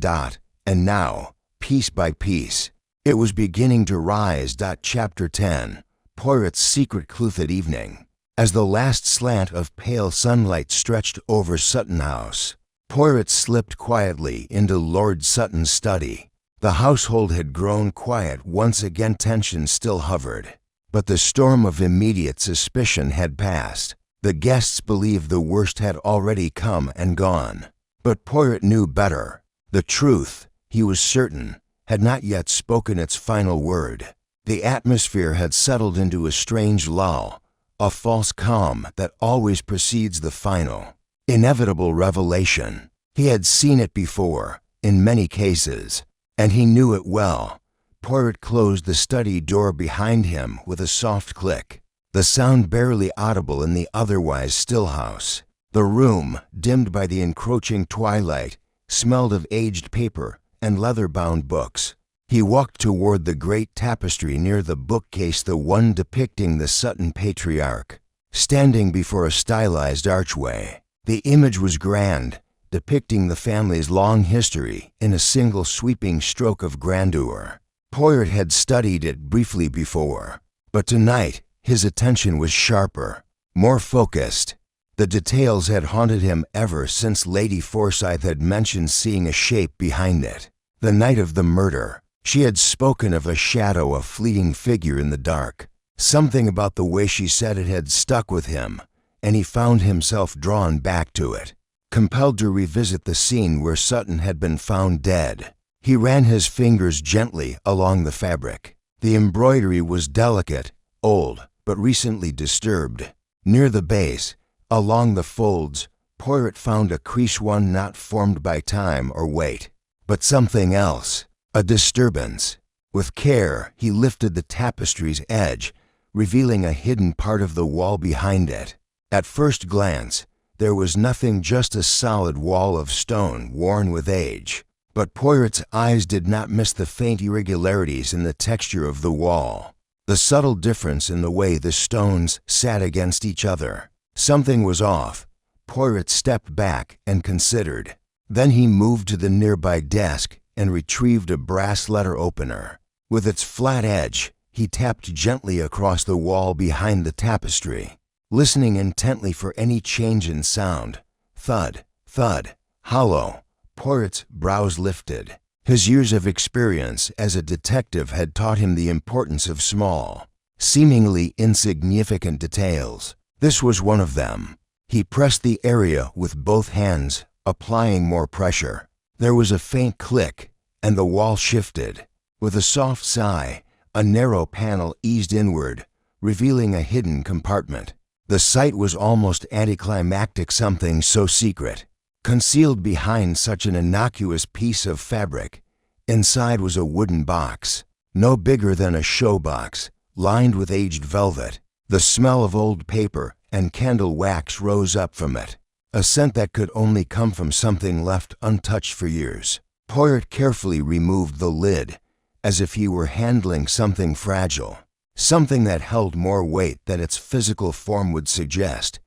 And now, piece by piece, it was beginning to rise. Chapter 10. Poirot's secret clue. That evening, as the last slant of pale sunlight stretched over Sutton House, Poirot slipped quietly into Lord Sutton's study. The household had grown quiet once again. Tension still hovered, but the storm of immediate suspicion had passed. The guests believed the worst had already come and gone. But Poirot knew better. The truth, he was certain, had not yet spoken its final word. The atmosphere had settled into a strange lull, a false calm that always precedes the final, inevitable revelation. He had seen it before, in many cases, and he knew it well. Poirot closed the study door behind him with a soft click, the sound barely audible in the otherwise still house. The room, dimmed by the encroaching twilight, smelled of aged paper and leather-bound books. He walked toward the great tapestry near the bookcase, the one depicting the Sutton patriarch, standing before a stylized archway. The image was grand, depicting the family's long history in a single sweeping stroke of grandeur. Poirot had studied it briefly before, but tonight his attention was sharper, more focused. The details had haunted him ever since Lady Forsyth had mentioned seeing a shape behind it. The night of the murder, she had spoken of a shadow, a fleeting figure in the dark. Something about the way she said it had stuck with him, and he found himself drawn back to it, compelled to revisit the scene where Sutton had been found dead. He ran his fingers gently along the fabric. The embroidery was delicate, old, but recently disturbed. Near the base, along the folds, Poirot found a crease, one not formed by time or weight, but something else, a disturbance. With care, he lifted the tapestry's edge, revealing a hidden part of the wall behind it. At first glance, there was nothing, just a solid wall of stone worn with age. But Poirot's eyes did not miss the faint irregularities in the texture of the wall, the subtle difference in the way the stones sat against each other. Something was off. Poirot stepped back and considered. Then he moved to the nearby desk and retrieved a brass letter opener. With its flat edge, he tapped gently across the wall behind the tapestry, listening intently for any change in sound. Thud, thud, hollow. Poirot's brows lifted. His years of experience as a detective had taught him the importance of small, seemingly insignificant details. This was one of them. He pressed the area with both hands, applying more pressure. There was a faint click, and the wall shifted. With a soft sigh, a narrow panel eased inward, revealing a hidden compartment. The sight was almost anticlimactic, something so secret, Concealed behind such an innocuous piece of fabric, inside was a wooden box, no bigger than a show box, lined with aged velvet. The smell of old paper and candle wax rose up from it, a scent that could only come from something left untouched for years. Poirot carefully removed the lid, as if he were handling something fragile, something that held more weight than its physical form would suggest.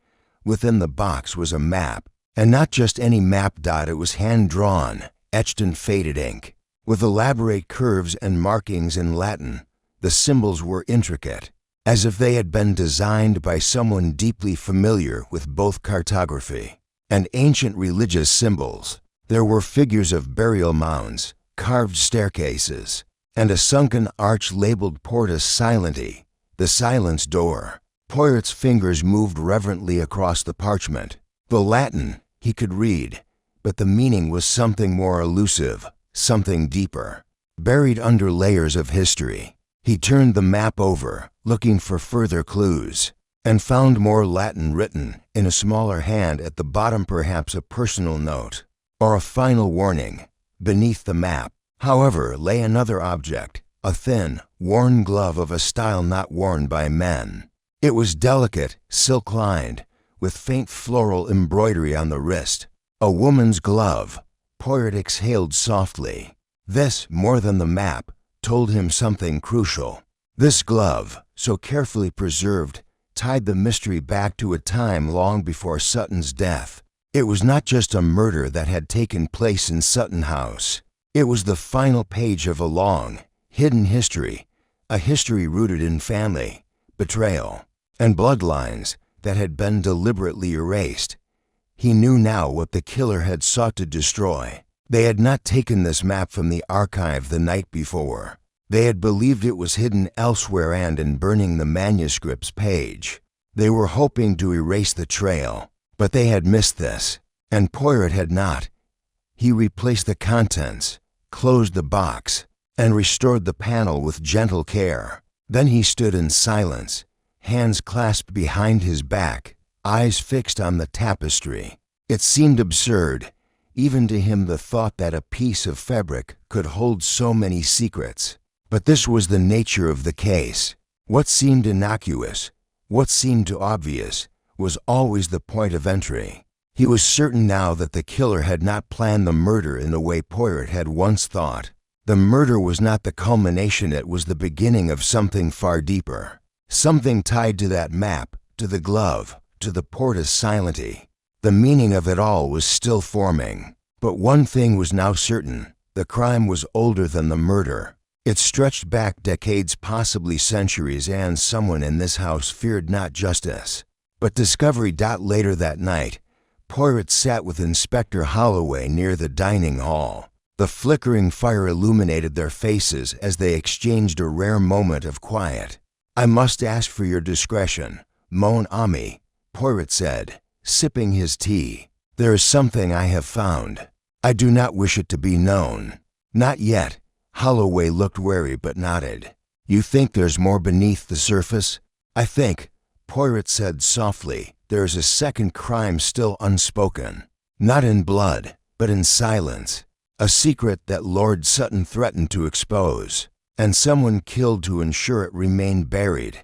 Within the box was a map, and not just any map. It was hand-drawn, etched in faded ink, with elaborate curves and markings in Latin. The symbols were intricate, as if they had been designed by someone deeply familiar with both cartography and ancient religious symbols. There were figures of burial mounds, carved staircases, and a sunken arch labeled Porta Silenti, the silence door. Poirot's fingers moved reverently across the parchment. The Latin he could read, but the meaning was something more elusive, something deeper, buried under layers of history. He turned the map over, looking for further clues, and found more Latin written in a smaller hand at the bottom, perhaps a personal note or a final warning. Beneath the map, however, lay another object, a thin, worn glove of a style not worn by men. It was delicate, silk-lined, with faint floral embroidery on the wrist. A woman's glove. Poirot exhaled softly. This, more than the map, told him something crucial. This glove, so carefully preserved, tied the mystery back to a time long before Sutton's death. It was not just a murder that had taken place in Sutton House. It was the final page of a long, hidden history, a history rooted in family, betrayal, and bloodlines that had been deliberately erased. He knew now what the killer had sought to destroy. They had not taken this map from the archive the night before. They had believed it was hidden elsewhere, and in burning the manuscript's page, they were hoping to erase the trail. But they had missed this, and Poirot had not. He replaced the contents, closed the box, and restored the panel with gentle care. Then he stood in silence, hands clasped behind his back, eyes fixed on the tapestry. It seemed absurd, even to him, the thought that a piece of fabric could hold so many secrets. But this was the nature of the case. What seemed innocuous, what seemed too obvious, was always the point of entry. He was certain now that the killer had not planned the murder in the way Poirot had once thought. The murder was not the culmination, it was the beginning of something far deeper. Something tied to that map, to the glove, to the Porta Silenti. The meaning of it all was still forming. But one thing was now certain: the crime was older than the murder. It stretched back decades, possibly centuries, and someone in this house feared not justice, but discovery. Later that night, Poirot sat with Inspector Holloway near the dining hall. The flickering fire illuminated their faces as they exchanged a rare moment of quiet. "I must ask for your discretion, mon ami," Poirot said, sipping his tea. "There is something I have found. I do not wish it to be known." "Not yet." Holloway looked wary but nodded. "You think there's more beneath the surface?" "I think," Poirot said softly, "there is a second crime still unspoken. Not in blood, but in silence. A secret that Lord Sutton threatened to expose, and someone killed to ensure it remained buried."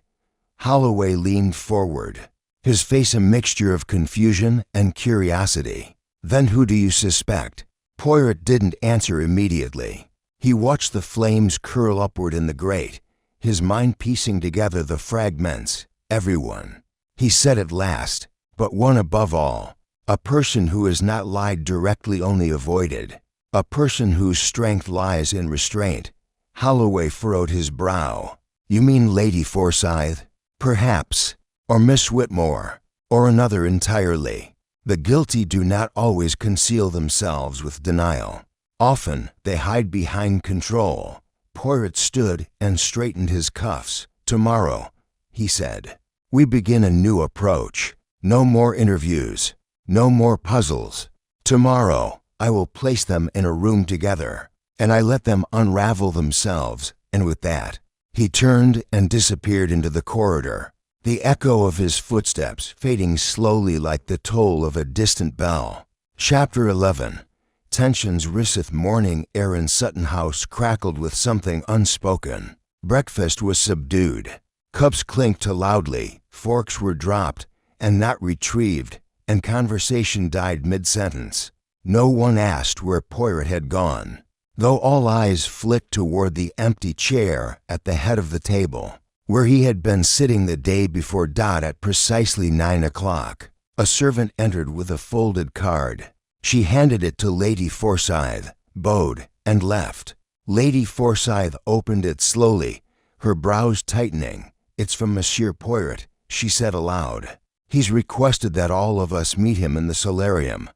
Holloway leaned forward, his face a mixture of confusion and curiosity. "Then who do you suspect?" Poirot didn't answer immediately. He watched the flames curl upward in the grate, his mind piecing together the fragments. "Everyone," he said at last, "but one above all. A person who has not lied directly, only avoided. A person whose strength lies in restraint." Holloway furrowed his brow. "You mean Lady Forsyth?" "Perhaps. Or Miss Whitmore. Or another entirely. The guilty do not always conceal themselves with denial. Often they hide behind control." Poirot stood and straightened his cuffs. "Tomorrow," he said, "we begin a new approach. No more interviews. No more puzzles. Tomorrow, I will place them in a room together, and I let them unravel themselves, and with that," he turned and disappeared into the corridor, the echo of his footsteps fading slowly like the toll of a distant bell. Chapter 11. Tensions riseth morning air in Sutton House crackled with something unspoken. Breakfast was subdued. Cups clinked loudly, forks were dropped and not retrieved, and conversation died mid-sentence. No one asked where Poirot had gone, though all eyes flicked toward the empty chair at the head of the table, where he had been sitting the day before at precisely 9 o'clock. A servant entered with a folded card. She handed it to Lady Forsyth, bowed, and left. Lady Forsyth opened it slowly, her brows tightening. "It's from Monsieur Poirot," she said aloud. "He's requested that all of us meet him in the solarium."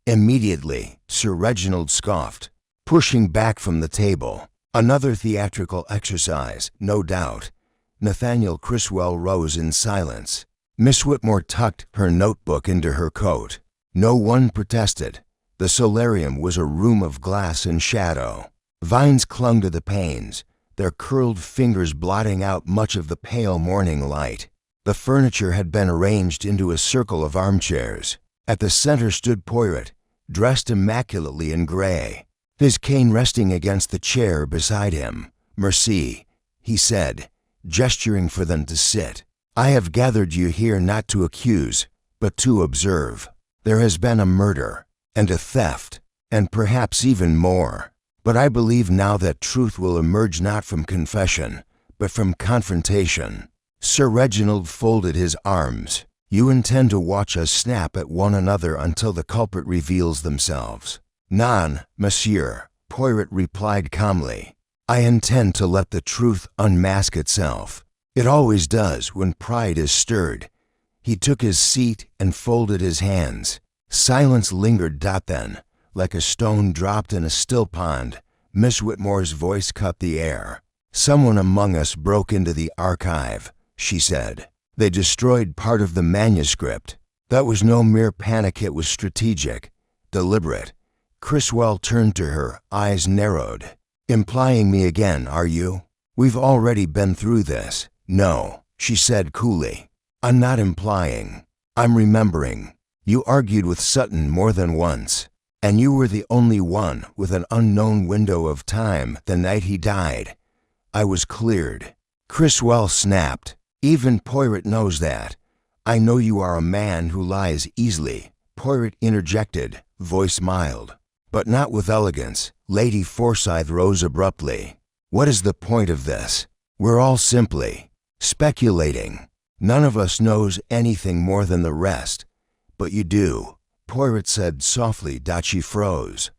Immediately, Sir Reginald scoffed, pushing back from the table. Another theatrical exercise, no doubt. Nathaniel Criswell rose in silence. Miss Whitmore tucked her notebook into her coat. No one protested. The solarium was a room of glass and shadow. Vines clung to the panes, their curled fingers blotting out much of the pale morning light. The furniture had been arranged into a circle of armchairs. At the center stood Poirot, dressed immaculately in gray, his cane resting against the chair beside him. "Merci," he said, gesturing for them to sit. "I have gathered you here not to accuse, but to observe. There has been a murder, and a theft, and perhaps even more. But I believe now that truth will emerge not from confession, but from confrontation." Sir Reginald folded his arms. "You intend to watch us snap at one another until the culprit reveals themselves." "Non, monsieur," Poirot replied calmly. "I intend to let the truth unmask itself. It always does when pride is stirred." He took his seat and folded his hands. Silence lingered. Then, like a stone dropped in a still pond, Miss Whitmore's voice cut the air. "Someone among us broke into the archive," she said. "They destroyed part of the manuscript. That was no mere panic, it was strategic, deliberate." Criswell turned to her, eyes narrowed. "Implying me again, are you? We've already been through this." "No," she said coolly. "I'm not implying. I'm remembering. You argued with Sutton more than once, and you were the only one with an unknown window of time the night he died. I was cleared." Criswell snapped. "Even Poirot knows that. I know you are a man who lies easily," Poirot interjected, voice mild, but not with elegance. Lady Forsyth rose abruptly. "What is the point of this? We're all simply speculating. None of us knows anything more than the rest. But you do," Poirot said softly. She froze.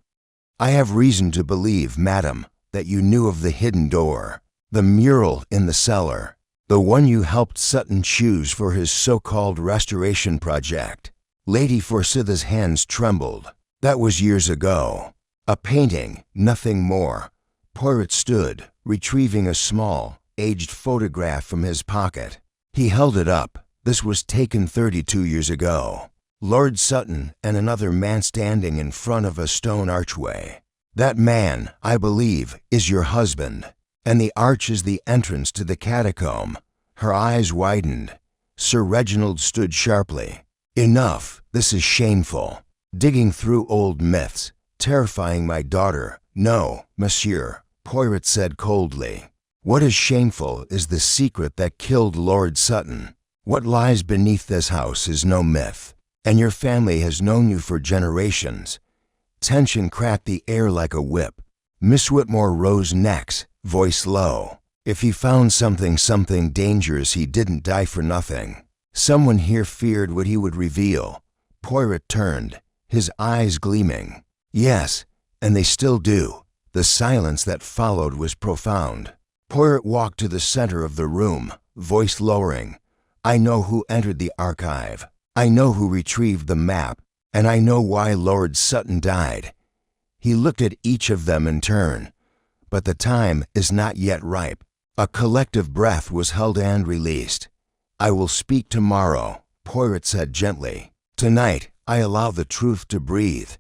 "I have reason to believe, madam, that you knew of the hidden door, the mural in the cellar, the one you helped Sutton choose for his so-called restoration project." Lady Forsyth's hands trembled. "That was years ago. A painting, nothing more." Poirot stood, retrieving a small, aged photograph from his pocket. He held it up. "This was taken 32 years ago. Lord Sutton and another man standing in front of a stone archway. That man, I believe, is your husband, and the arch is the entrance to the catacomb." Her eyes widened. Sir Reginald stood sharply. "Enough, this is shameful. Digging through old myths, terrifying my daughter." "No, monsieur," Poirot said coldly. "What is shameful is the secret that killed Lord Sutton. What lies beneath this house is no myth, and your family has known you for generations." Tension cracked the air like a whip. Miss Whitmore rose next, voice low. "If he found something dangerous, he didn't die for nothing. Someone here feared what he would reveal." Poirot turned, his eyes gleaming. "Yes, and they still do." The silence that followed was profound. Poirot walked to the center of the room, voice lowering. "I know who entered the archive. I know who retrieved the map, and I know why Lord Sutton died." He looked at each of them in turn. "But the time is not yet ripe." A collective breath was held and released. "I will speak tomorrow," Poirot said gently. "Tonight, I allow the truth to breathe."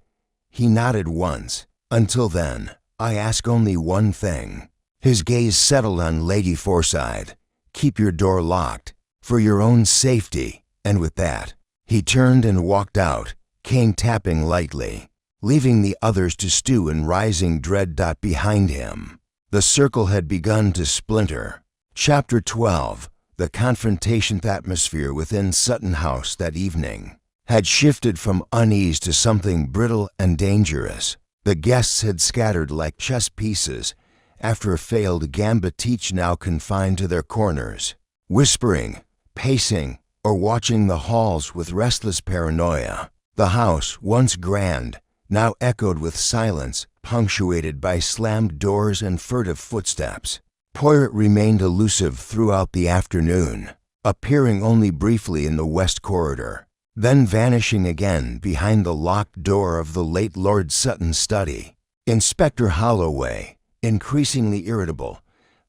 He nodded once. "Until then, I ask only one thing." His gaze settled on Lady Forsyth. "Keep your door locked, for your own safety." And with that, he turned and walked out, came tapping lightly, leaving the others to stew in rising dread. Behind him, the circle had begun to splinter. Chapter 12. The confrontation. Atmosphere within Sutton House that evening had shifted from unease to something brittle and dangerous. The guests had scattered like chess pieces after a failed gambit, each now confined to their corners, whispering, pacing, or watching the halls with restless paranoia. The house, once grand, now echoed with silence, punctuated by slammed doors and furtive footsteps. Poirot remained elusive throughout the afternoon, appearing only briefly in the west corridor, then vanishing again behind the locked door of the late Lord Sutton's study. Inspector Holloway, increasingly irritable,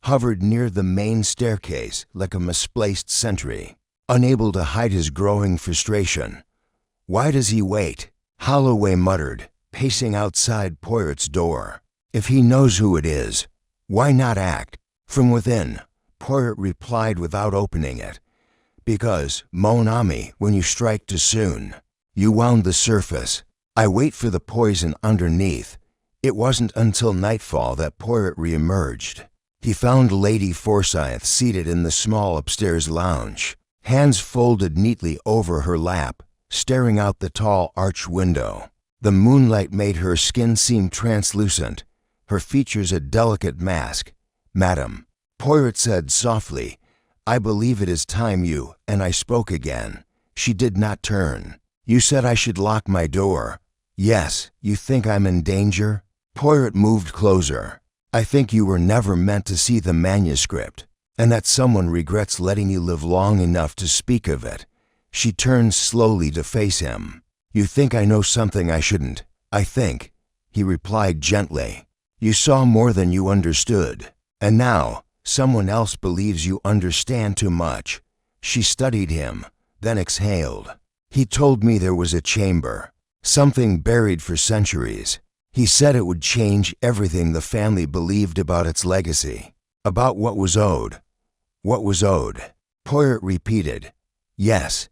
hovered near the main staircase like a misplaced sentry, unable to hide his growing frustration. "Why does he wait?" Holloway muttered, pacing outside Poirot's door. "If he knows who it is, why not act?" From within, Poirot replied without opening it. "Because, mon ami, when you strike too soon, you wound the surface. I wait for the poison underneath." It wasn't until nightfall that Poirot reemerged. He found Lady Forsyth seated in the small upstairs lounge, hands folded neatly over her lap, staring out the tall arch window. The moonlight made her skin seem translucent, her features a delicate mask. "Madam," Poirot said softly, "I believe it is time you and I spoke again." She did not turn. "You said I should lock my door." "Yes, you think I'm in danger?" Poirot moved closer. "I think you were never meant to see the manuscript, and that someone regrets letting you live long enough to speak of it." She turned slowly to face him. "You think I know something I shouldn't, I think," he replied gently. "You saw more than you understood, and now someone else believes you understand too much." She studied him, then exhaled. "He told me there was a chamber, something buried for centuries. He said it would change everything the family believed about its legacy, about what was owed." "What was owed?" Poirot repeated. "Yes.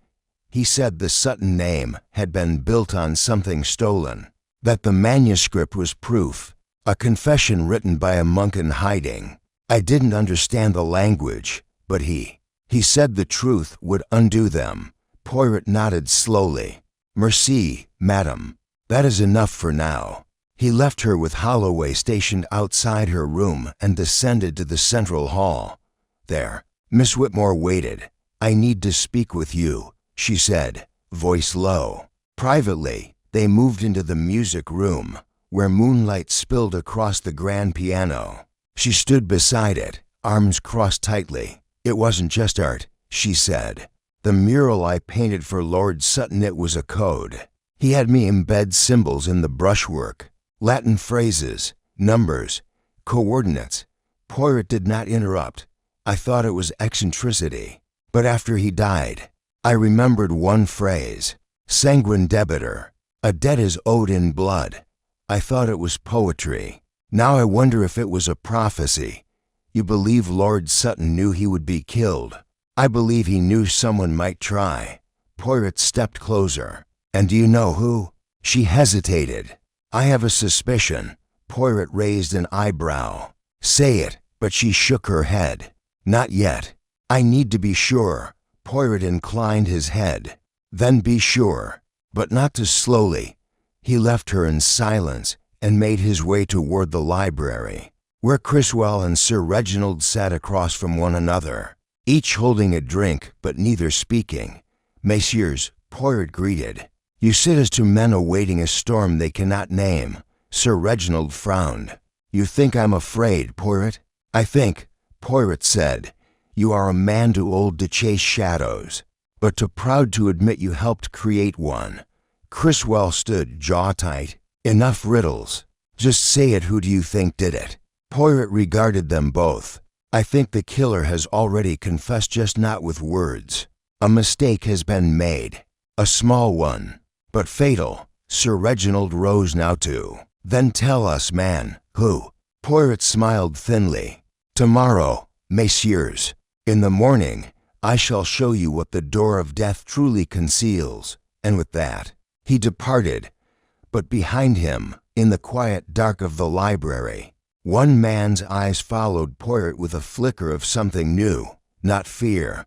He said the Sutton name had been built on something stolen, that the manuscript was proof, a confession written by a monk in hiding. I didn't understand the language, but he said the truth would undo them." Poirot nodded slowly. "Merci, madam. That is enough for now." He left her with Holloway stationed outside her room and descended to the central hall. There, Miss Whitmore waited. "I need to speak with you," she said, voice low. Privately, they moved into the music room, where moonlight spilled across the grand piano. She stood beside it, arms crossed tightly. "It wasn't just art," she said. "The mural I painted for Lord Sutton, it was a code. He had me embed symbols in the brushwork, Latin phrases, numbers, coordinates." Poirot did not interrupt. "I thought it was eccentricity. But after he died, I remembered one phrase, sanguine debitor. A debt is owed in blood. I thought it was poetry. Now I wonder if it was a prophecy. You believe Lord Sutton knew he would be killed?" "I believe he knew someone might try." Poirot stepped closer. "And do you know who?" She hesitated. "I have a suspicion." Poirot raised an eyebrow. "Say it," but she shook her head. "Not yet. I need to be sure." Poirot inclined his head. "Then be sure, but not too slowly." He left her in silence and made his way toward the library, where Criswell and Sir Reginald sat across from one another, each holding a drink but neither speaking. "Messieurs," Poirot greeted. "You sit as two men awaiting a storm they cannot name." Sir Reginald frowned. "You think I'm afraid, Poirot?" "I think," Poirot said, "you are a man too old to chase shadows, but too proud to admit you helped create one." Criswell stood jaw tight. "Enough riddles. Just say it. Who do you think did it?" Poirot regarded them both. "I think the killer has already confessed, just not with words. A mistake has been made. A small one, but fatal." Sir Reginald rose now too. "Then tell us, man, who?" Poirot smiled thinly. "Tomorrow, messieurs. In the morning, I shall show you what the door of death truly conceals." And with that, He departed, but behind him, in the quiet dark of the library, one man's eyes followed Poirot with a flicker of something new, not fear,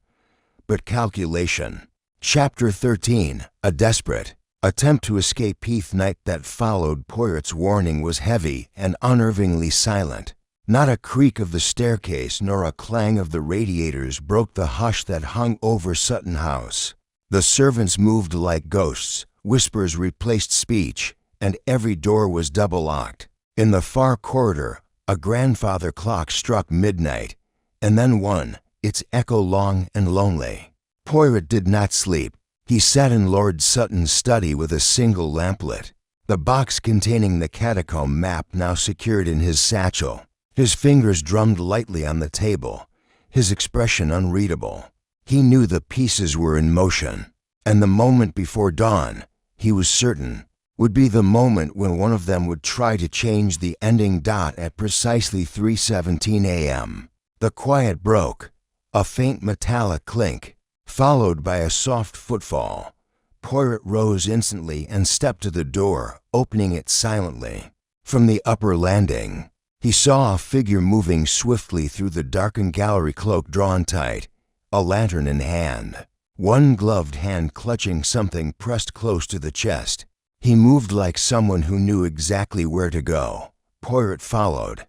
but calculation. Chapter 13. A desperate attempt to escape. Heath night that followed Poirot's warning was heavy and unnervingly silent. Not a creak of the staircase nor a clang of the radiators broke the hush that hung over Sutton House. The servants moved like ghosts, whispers replaced speech, and every door was double-locked. In the far corridor, a grandfather clock struck midnight, and then one, its echo long and lonely. Poirot did not sleep. He sat in Lord Sutton's study with a single lamplit, the box containing the Catacomb map now secured in his satchel. His fingers drummed lightly on the table, his expression unreadable. He knew the pieces were in motion, and the moment before dawn, he was certain, would be the moment when one of them would try to change the ending dot at precisely 3:17 a.m. The quiet broke, a faint metallic clink, followed by a soft footfall. Poirot rose instantly and stepped to the door, opening it silently. From the upper landing, he saw a figure moving swiftly through the darkened gallery, cloak drawn tight, a lantern in hand, one gloved hand clutching something pressed close to the chest. He moved like someone who knew exactly where to go. Poirot followed,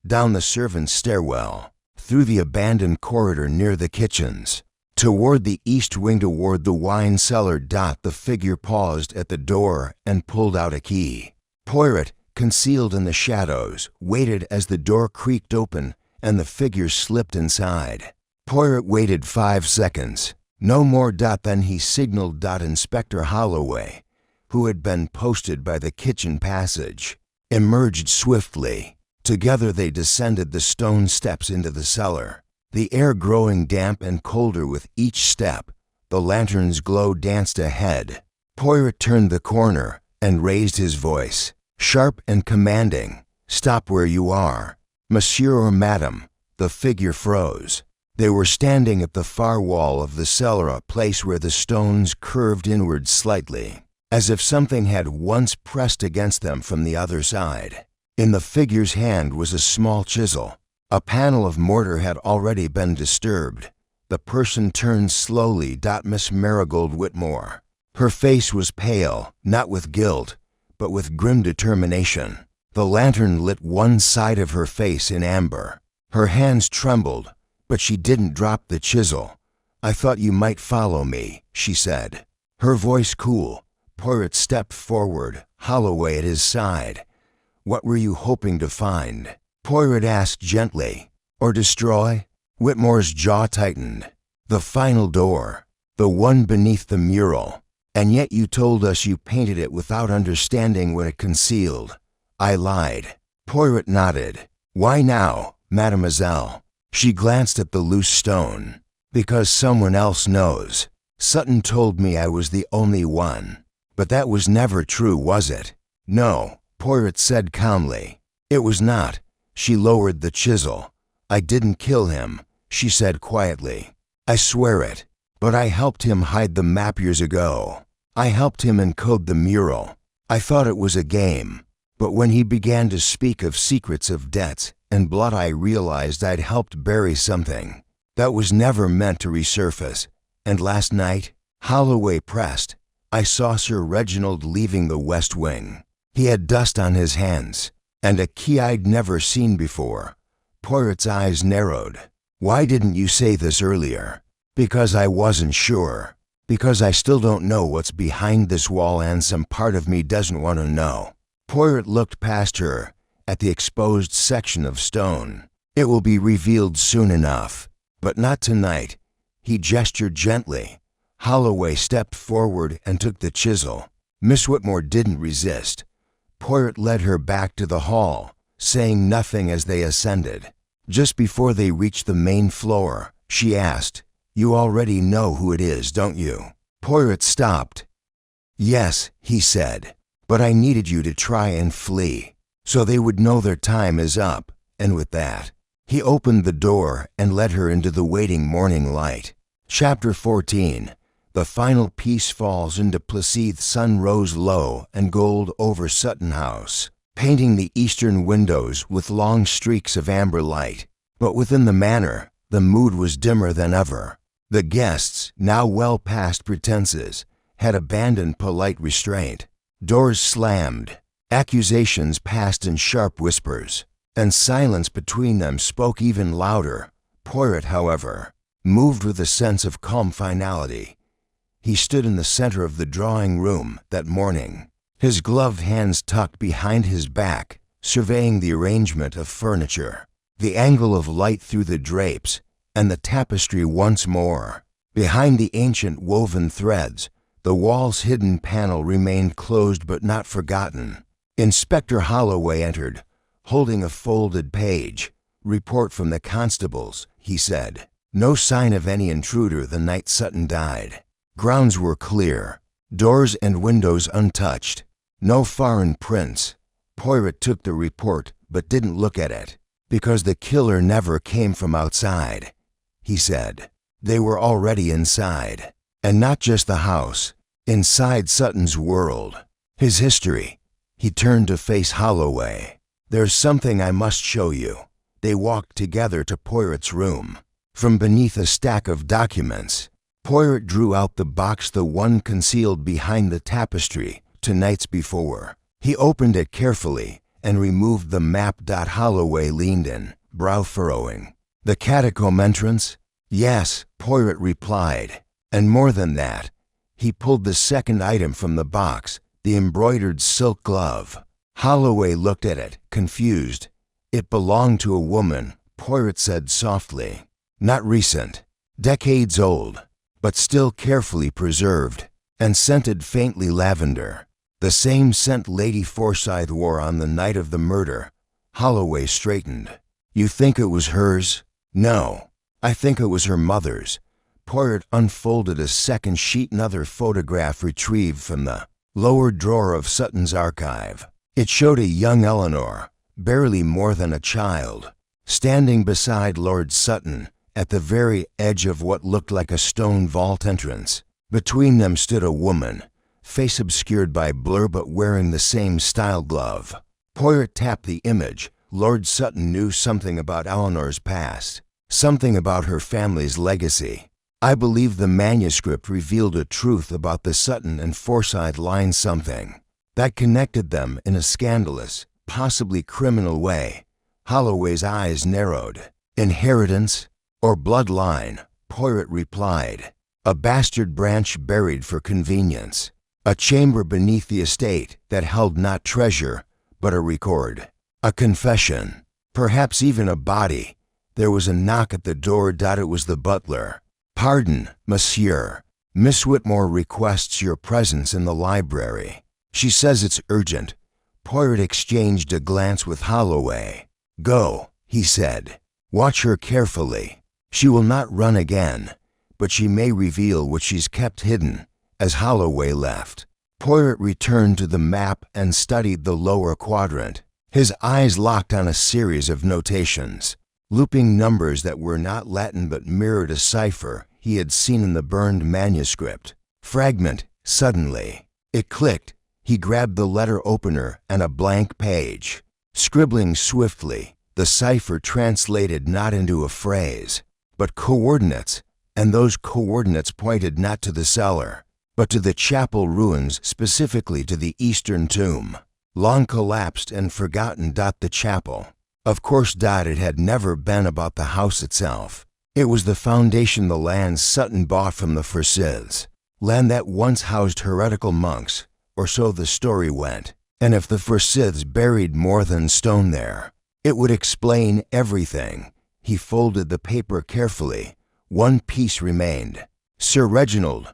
down the servants' stairwell, through the abandoned corridor near the kitchens, toward the east wing toward the wine cellar. The figure paused at the door and pulled out a key. Poirot, concealed in the shadows, waited as the door creaked open and the figure slipped inside. Poirot waited 5 seconds, no more. Then he signaled Inspector Holloway, who had been posted by the kitchen passage, emerged swiftly. Together they descended the stone steps into the cellar, the air growing damp and colder with each step. The lantern's glow danced ahead. Poirot turned the corner and raised his voice, sharp and commanding. "Stop where you are, monsieur or madame." The figure froze. They were standing at the far wall of the cellar, a place where the stones curved inward slightly, as if something had once pressed against them from the other side. In the figure's hand was a small chisel. A panel of mortar had already been disturbed. The person turned slowly. Miss Marigold Whitmore. Her face was pale, not with guilt, but with grim determination. The lantern lit one side of her face in amber. Her hands trembled, but she didn't drop the chisel. "I thought you might follow me," she said, her voice cool. Poirot stepped forward, Holloway at his side. "What were you hoping to find?" Poirot asked gently. "Or destroy?" Whitmore's jaw tightened. "The final door, the one beneath the mural. And yet you told us you painted it without understanding what it concealed." "I lied." Poirot nodded. "Why now, mademoiselle?" She glanced at the loose stone. "Because someone else knows. Sutton told me I was the only one." "But that was never true, was it?" "No," Poirot said calmly. "It was not." She lowered the chisel. "I didn't kill him," she said quietly. "I swear it. But I helped him hide the map years ago. I helped him encode the mural. I thought it was a game. But when he began to speak of secrets of debts and blood, I realized I'd helped bury something that was never meant to resurface. And last night," Holloway pressed, "I saw Sir Reginald leaving the West Wing. He had dust on his hands, and a key I'd never seen before." Poirot's eyes narrowed. "Why didn't you say this earlier?" "Because I wasn't sure. Because I still don't know what's behind this wall, and some part of me doesn't want to know." Poirot looked past her, at the exposed section of stone. "It will be revealed soon enough, but not tonight." He gestured gently. Holloway stepped forward and took the chisel. Miss Whitmore didn't resist. Poirot led her back to the hall, saying nothing as they ascended. Just before they reached the main floor, she asked, "You already know who it is, don't you?" Poirot stopped. "Yes," he said, "but I needed you to try and flee, so they would know their time is up." And with that, he opened the door and led her into the waiting morning light. Chapter 14. The final piece falls into Placide. Sun rose low and gold over Sutton House, painting the eastern windows with long streaks of amber light. But within the manor, the mood was dimmer than ever. The guests, now well past pretenses, had abandoned polite restraint. Doors slammed, accusations passed in sharp whispers, and silence between them spoke even louder. Poirot, however, moved with a sense of calm finality. He stood in the center of the drawing room that morning, his gloved hands tucked behind his back, surveying the arrangement of furniture, the angle of light through the drapes, and the tapestry once more. Behind the ancient woven threads, the wall's hidden panel remained closed but not forgotten. Inspector Holloway entered, holding a folded page. "Report from the constables," he said. "No sign of any intruder the night Sutton died. Grounds were clear, doors and windows untouched. No foreign prints." Poirot took the report but didn't look at it. "Because the killer never came from outside," he said. "They were already inside. And not just the house, inside Sutton's world, his history." He turned to face Holloway. "There's something I must show you." They walked together to Poirot's room. From beneath a stack of documents, Poirot drew out the box, the one concealed behind the tapestry, 2 nights before. He opened it carefully and removed the map. Holloway leaned in, brow furrowing. "The Catacomb entrance?" "Yes," Poirot replied. "And more than that." He pulled the second item from the box, the embroidered silk glove. Holloway looked at it, confused. "It belonged to a woman," Poirot said softly. "Not recent. Decades old, but still carefully preserved, and scented faintly lavender. The same scent Lady Forsyth wore on the night of the murder." Holloway straightened. "You think it was hers?" "No, I think it was her mother's." Poirot unfolded a second sheet, another photograph retrieved from the lower drawer of Sutton's archive. It showed a young Eleanor, barely more than a child, standing beside Lord Sutton at the very edge of what looked like a stone vault entrance. Between them stood a woman, face obscured by blur but wearing the same style glove. Poirot tapped the image. Lord Sutton knew something about Eleanor's past, something about her family's legacy. "I believe the manuscript revealed a truth about the Sutton and Forsyth line, something that connected them in a scandalous, possibly criminal way." Holloway's eyes narrowed. "Inheritance or bloodline?" Poirot replied. "A bastard branch buried for convenience. A chamber beneath the estate that held not treasure, but a record. A confession. Perhaps even a body." There was a knock at the door. It was the butler. "Pardon, monsieur. Miss Whitmore requests your presence in the library. She says it's urgent." Poirot exchanged a glance with Holloway. "Go," he said. "Watch her carefully. She will not run again, but she may reveal what she's kept hidden." As Holloway left, Poirot returned to the map and studied the lower quadrant. His eyes locked on a series of notations, looping numbers that were not Latin but mirrored a cipher he had seen in the burned manuscript. Fragment. Suddenly, it clicked. He grabbed the letter opener and a blank page. Scribbling swiftly, the cipher translated not into a phrase, but coordinates, and those coordinates pointed not to the cellar, but to the chapel ruins, specifically to the eastern tomb. Long collapsed and forgotten. The chapel. Of course, it had never been about the house itself. It was the foundation, the land Sutton bought from the Forsyths, land that once housed heretical monks, or so the story went. And if the Forsyths buried more than stone there, it would explain everything. He folded the paper carefully. One piece remained. Sir Reginald.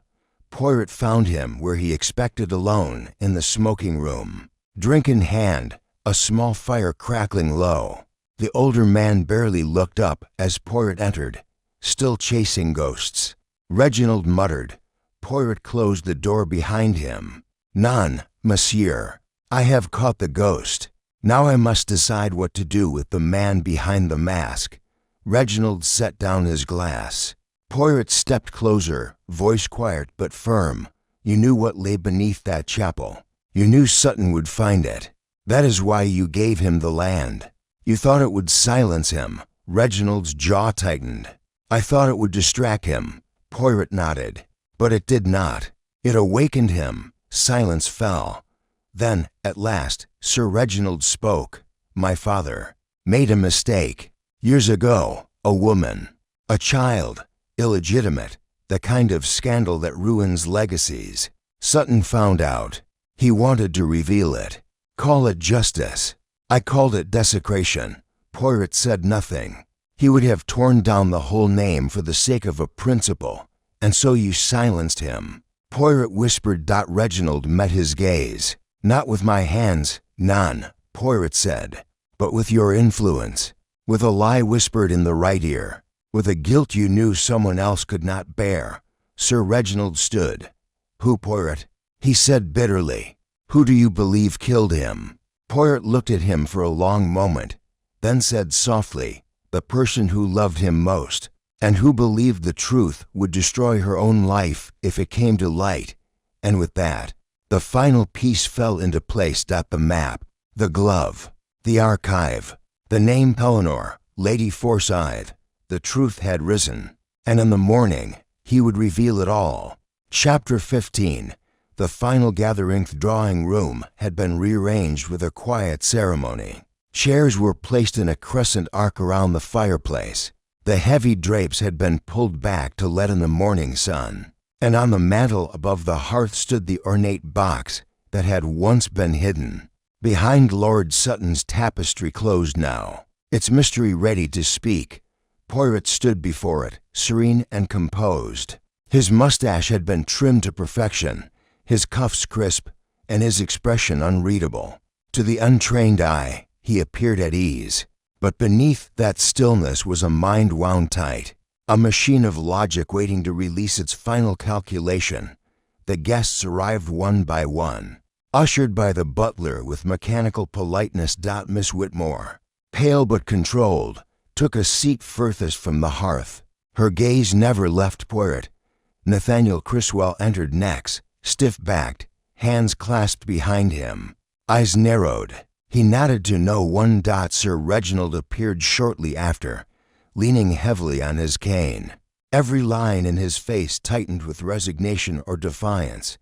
Poirot found him where he expected, alone in the smoking room, drink in hand, a small fire crackling low. The older man barely looked up as Poirot entered, still chasing ghosts. Reginald muttered. Poirot closed the door behind him. "None, monsieur. I have caught the ghost. Now I must decide what to do with the man behind the mask." Reginald set down his glass. Poirot stepped closer, voice quiet but firm. You knew what lay beneath that chapel. You knew Sutton would find it. That is why you gave him the land. You thought it would silence him. Reginald's jaw tightened. I thought it would distract him. Poirot nodded. But it did not. It awakened him. Silence fell. Then, at last, Sir Reginald spoke. My father made a mistake. Years ago, a woman, a child, illegitimate, the kind of scandal that ruins legacies. Sutton found out. He wanted to reveal it. Call it justice. I called it desecration. Poirot said nothing. He would have torn down the whole name for the sake of a principle, and so you silenced him. Poirot whispered. Reginald met his gaze. Not with my hands, none, Poirot said, but with your influence, with a lie whispered in the right ear, with a guilt you knew someone else could not bear. Sir Reginald stood. Who, Poirot? He said bitterly. Who do you believe killed him? Poirot looked at him for a long moment, then said softly, the person who loved him most, and who believed the truth would destroy her own life if it came to light. And with that, the final piece fell into place. The map, the glove, the archive, the name Eleanor, Lady Forsyth. The truth had risen, and in the morning he would reveal it all. Chapter 15. The final gathering drawing room had been rearranged with a quiet ceremony. Chairs were placed in a crescent arc around the fireplace. The heavy drapes had been pulled back to let in the morning sun, and on the mantel above the hearth stood the ornate box that had once been hidden. Behind Lord Sutton's tapestry closed now, its mystery ready to speak. Poirot stood before it, serene and composed. His mustache had been trimmed to perfection, his cuffs crisp, and his expression unreadable. To the untrained eye, he appeared at ease, but beneath that stillness was a mind wound tight, a machine of logic waiting to release its final calculation. The guests arrived one by one, ushered by the butler with mechanical politeness. Miss Whitmore, pale but controlled, took a seat furthest from the hearth. Her gaze never left Poirot. Nathaniel Criswell entered next, stiff-backed, hands clasped behind him, eyes narrowed. He nodded to no one. Sir Reginald appeared shortly after, leaning heavily on his cane. Every line in his face tightened with resignation or defiance.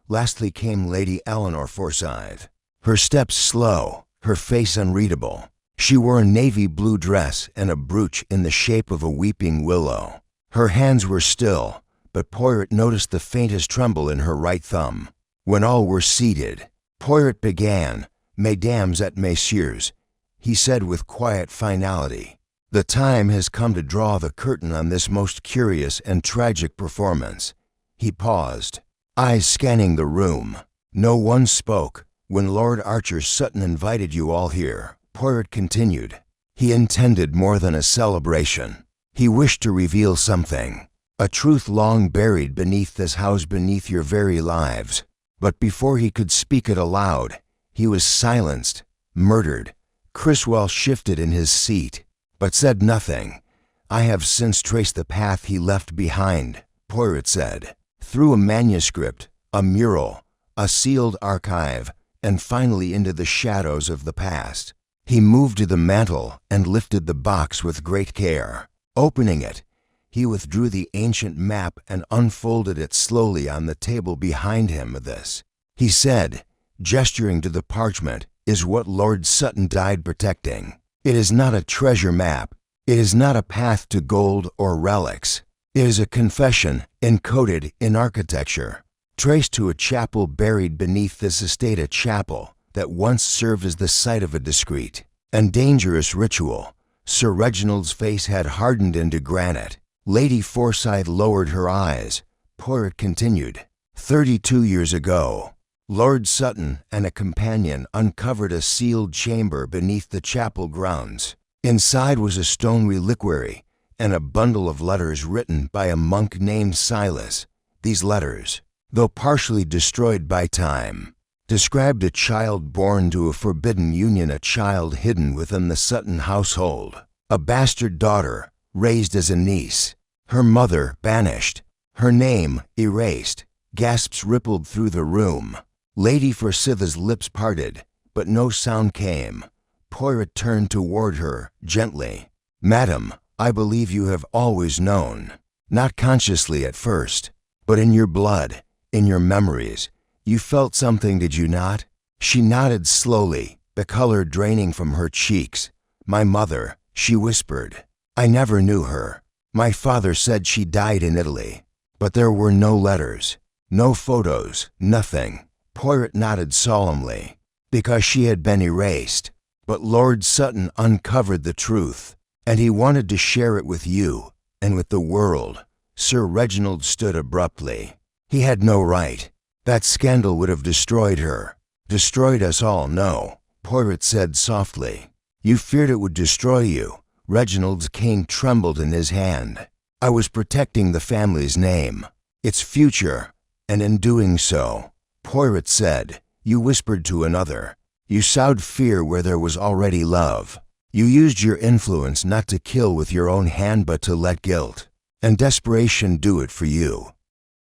Lastly came Lady Eleanor Forsyth, her steps slow, her face unreadable. She wore a navy blue dress and a brooch in the shape of a weeping willow. Her hands were still, but Poirot noticed the faintest tremble in her right thumb. When all were seated, Poirot began. Mesdames et messieurs, he said with quiet finality, the time has come to draw the curtain on this most curious and tragic performance. He paused, eyes scanning the room. No one spoke. When Lord Archer Sutton invited you all here, Poirot continued, he intended more than a celebration. He wished to reveal something, a truth long buried beneath this house, beneath your very lives. But before he could speak it aloud, he was silenced, murdered. Criswell shifted in his seat, but said nothing. I have since traced the path he left behind, Poirot said, through a manuscript, a mural, a sealed archive, and finally into the shadows of the past. He moved to the mantel and lifted the box with great care. Opening it, he withdrew the ancient map and unfolded it slowly on the table behind him. This, he said, gesturing to the parchment, is what Lord Sutton died protecting. It is not a treasure map. It is not a path to gold or relics. It is a confession encoded in architecture, traced to a chapel buried beneath this estate, a chapel that once served as the site of a discreet and dangerous ritual. Sir Reginald's face had hardened into granite. Lady Forsyth lowered her eyes. Poirot continued, 32 years ago, Lord Sutton and a companion uncovered a sealed chamber beneath the chapel grounds. Inside was a stone reliquary and a bundle of letters written by a monk named Silas. These letters, though partially destroyed by time, described a child born to a forbidden union, a child hidden within the Sutton household, a bastard daughter raised as a niece. Her mother banished. Her name erased. Gasps rippled through the room. Lady Forsyth's lips parted, but no sound came. Poirot turned toward her, gently. "Madam, I believe you have always known. Not consciously at first, but in your blood, in your memories. You felt something, did you not?" She nodded slowly, the color draining from her cheeks. "My mother," she whispered. "I never knew her. My father said she died in Italy. But there were no letters, no photos, nothing." Poirot nodded solemnly. "Because she had been erased. But Lord Sutton uncovered the truth, and he wanted to share it with you and with the world." Sir Reginald stood abruptly. "He had no right. That scandal would have destroyed her. Destroyed us all, no," Poirot said softly. "You feared it would destroy you." Reginald's cane trembled in his hand. "I was protecting the family's name, its future, and in doing so," Poirot said, "you whispered to another. You sowed fear where there was already love. You used your influence not to kill with your own hand but to let guilt and desperation do it for you."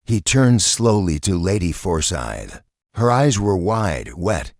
He turned slowly to Lady Forsyth. Her eyes were wide, wet.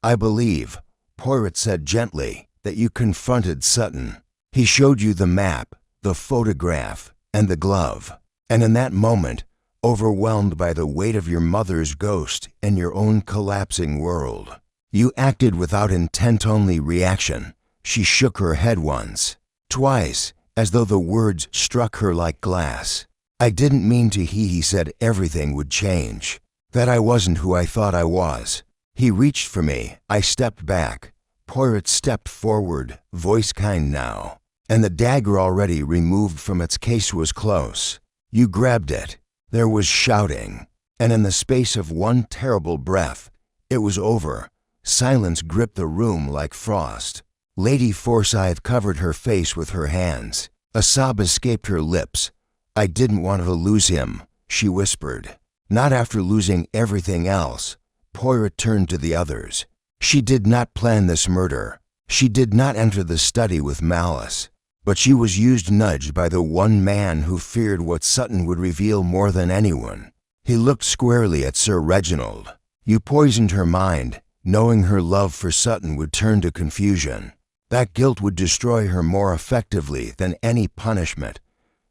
"I believe," Poirot said gently, "that you confronted Sutton. He showed you the map, the photograph, and the glove. And in that moment, overwhelmed by the weight of your mother's ghost and your own collapsing world, you acted without intent, only reaction." She shook her head once, twice, as though the words struck her like glass. "I didn't mean to." He said everything would change, that I wasn't who I thought I was. He reached for me. I stepped back. Poirot stepped forward, voice kind now, and the dagger already removed from its case was close. "You grabbed it." There was shouting, and in the space of one terrible breath, it was over. Silence gripped the room like frost. Lady Forsyth covered her face with her hands. A sob escaped her lips. "I didn't want to lose him," she whispered. "Not after losing everything else." Poirot turned to the others. "She did not plan this murder. She did not enter the study with malice. But she was used, nudged by the one man who feared what Sutton would reveal more than anyone." He looked squarely at Sir Reginald. "You poisoned her mind, knowing her love for Sutton would turn to confusion. That guilt would destroy her more effectively than any punishment."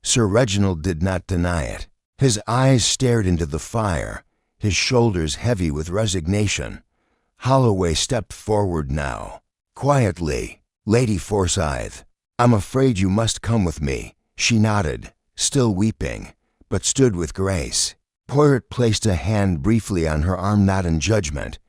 Sir Reginald did not deny it. His eyes stared into the fire, his shoulders heavy with resignation. Holloway stepped forward now. Quietly, "Lady Forsyth, I'm afraid you must come with me." She nodded, still weeping, but stood with grace. Poirot placed a hand briefly on her arm, not in judgment,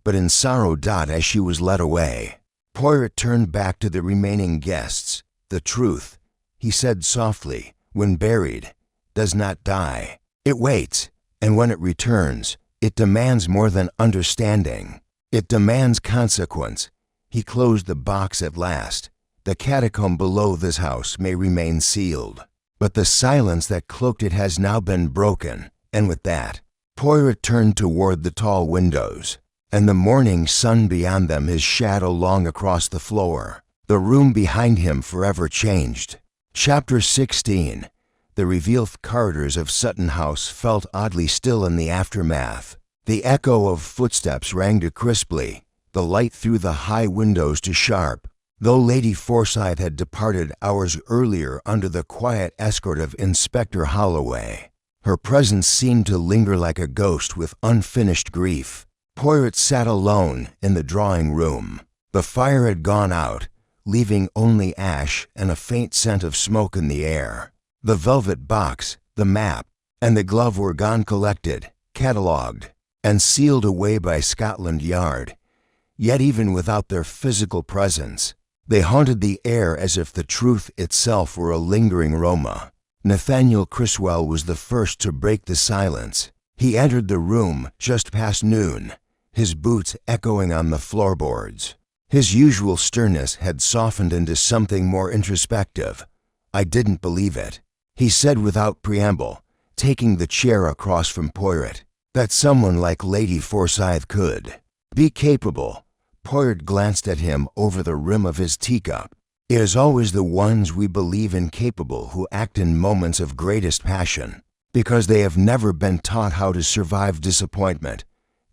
but in sorrow. As she was led away, Poirot turned back to the remaining guests. "The truth," he said softly, "when buried, does not die. It waits, and when it returns, it demands more than understanding. It demands consequence." He closed the box at last. "The catacomb below this house may remain sealed, but the silence that cloaked it has now been broken." And with that, Poirot turned toward the tall windows, and the morning sun beyond them, his shadow long across the floor. The room behind him forever changed. Chapter 16. The revealed corridors of Sutton House felt oddly still in the aftermath. The echo of footsteps rang too crisply, the light through the high windows too sharp. Though Lady Forsyth had departed hours earlier under the quiet escort of Inspector Holloway, her presence seemed to linger like a ghost with unfinished grief. Poirot sat alone in the drawing room. The fire had gone out, leaving only ash and a faint scent of smoke in the air. The velvet box, the map, and the glove were gone, collected, catalogued, and sealed away by Scotland Yard. Yet even without their physical presence, they haunted the air as if the truth itself were a lingering aroma. Nathaniel Criswell was the first to break the silence. He entered the room just past noon, his boots echoing on the floorboards. His usual sternness had softened into something more introspective. "I didn't believe it," he said without preamble, taking the chair across from Poirot, "that someone like Lady Forsyth could be capable." Poirot glanced at him over the rim of his teacup. It is always the ones we believe incapable who act in moments of greatest passion, because they have never been taught how to survive disappointment.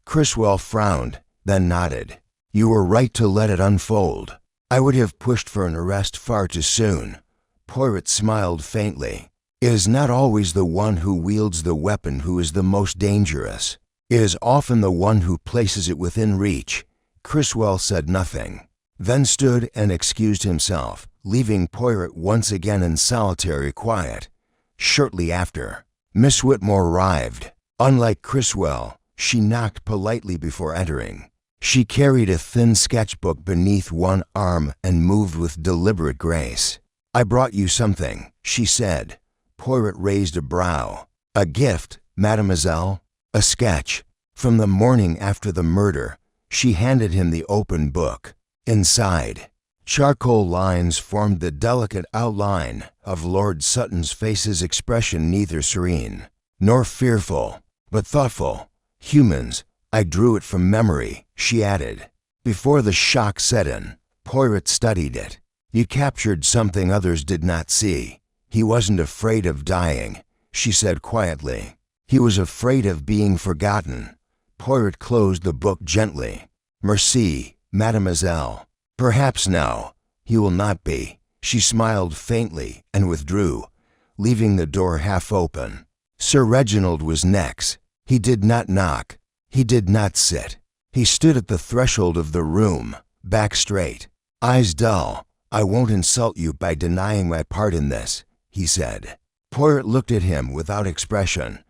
Criswell frowned, then nodded. You were right to let it unfold. I would have pushed for an arrest far too soon. Poirot smiled faintly. It is not always the one who wields the weapon who is the most dangerous. It is often the one who places it within reach. Criswell said nothing, then stood and excused himself, leaving Poirot once again in solitary quiet. Shortly after, Miss Whitmore arrived. Unlike Criswell, she knocked politely before entering. She carried a thin sketchbook beneath one arm and moved with deliberate grace. I brought you something, she said. Poirot raised a brow. A gift, mademoiselle? A sketch. From the morning after the murder. She handed him the open book. Inside, charcoal lines formed the delicate outline of Lord Sutton's face's expression, neither serene nor fearful, but thoughtful. Humans, I drew it from memory, she added. Before the shock set in, Poirot studied it. You captured something others did not see. He wasn't afraid of dying, she said quietly. He was afraid of being forgotten. Poirot closed the book gently. Merci, mademoiselle. Perhaps now he will not be. She smiled faintly and withdrew, leaving the door half open. Sir Reginald was next. He did not knock. He did not sit. He stood at the threshold of the room, back straight, eyes dull. I won't insult you by denying my part in this, he said. Poirot looked at him without expression.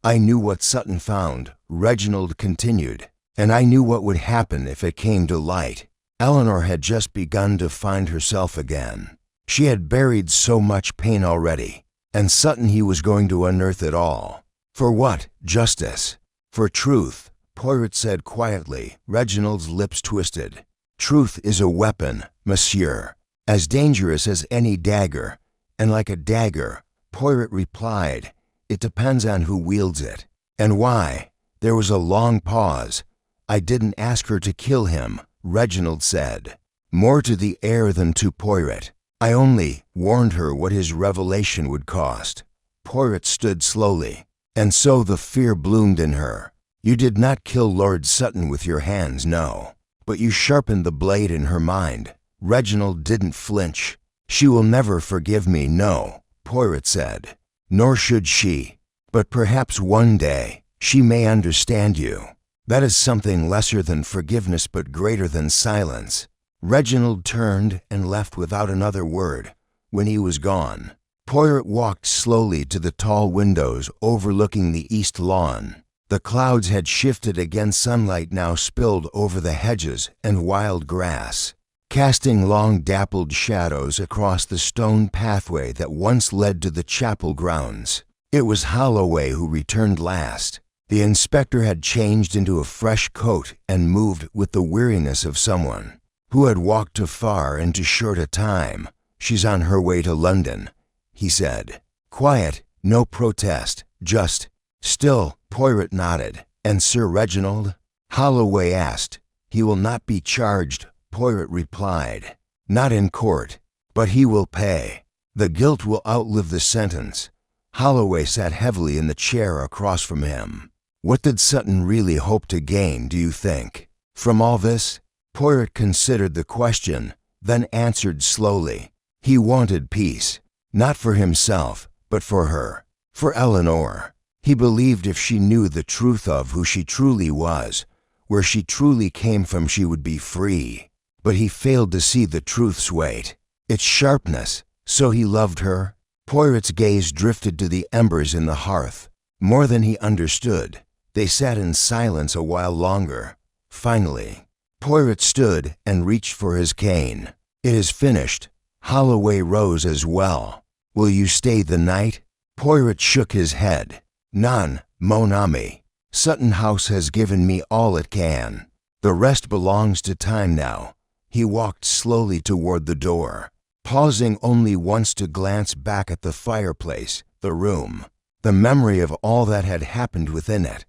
I knew what Sutton found, Reginald continued, and I knew what would happen if it came to light. Eleanor had just begun to find herself again. She had buried so much pain already, and Sutton he was going to unearth it all. For what? Justice. For truth, Poirot said quietly. Reginald's lips twisted. Truth is a weapon, monsieur, as dangerous as any dagger, and like a dagger, Poirot replied, it depends on who wields it. And why? There was a long pause. I didn't ask her to kill him, Reginald said, more to the air than to Poirot. I only warned her what his revelation would cost. Poirot stood slowly, and so the fear bloomed in her. You did not kill Lord Sutton with your hands, no, but you sharpened the blade in her mind. Reginald didn't flinch. She will never forgive me, no, Poirot said. Nor should she. But perhaps one day she may understand you. That is something lesser than forgiveness but greater than silence. Reginald turned and left without another word. When he was gone, Poirot walked slowly to the tall windows overlooking the east lawn. The clouds had shifted again, sunlight now spilled over the hedges and wild grass, casting long dappled shadows across the stone pathway that once led to the chapel grounds. It was Holloway who returned last. The inspector had changed into a fresh coat and moved with the weariness of someone who had walked too far in too short a time. She's on her way to London, he said. Quiet, no protest, just. Still, Poirot nodded. And Sir Reginald? Holloway asked. He will not be charged, Poirot replied. Not in court, but he will pay. The guilt will outlive the sentence. Holloway sat heavily in the chair across from him. What did Sutton really hope to gain, do you think, from all this? Poirot considered the question, then answered slowly. He wanted peace, not for himself, but for her, for Eleanor. He believed if she knew the truth of who she truly was, where she truly came from, she would be free. But he failed to see the truth's weight, its sharpness, so he loved her. Poirot's gaze drifted to the embers in the hearth. More than he understood. They sat in silence a while longer. Finally, Poirot stood and reached for his cane. It is finished. Holloway rose as well. Will you stay the night? Poirot shook his head. Non, mon ami. Sutton House has given me all it can. The rest belongs to time now. He walked slowly toward the door, pausing only once to glance back at the fireplace, the room, the memory of all that had happened within it.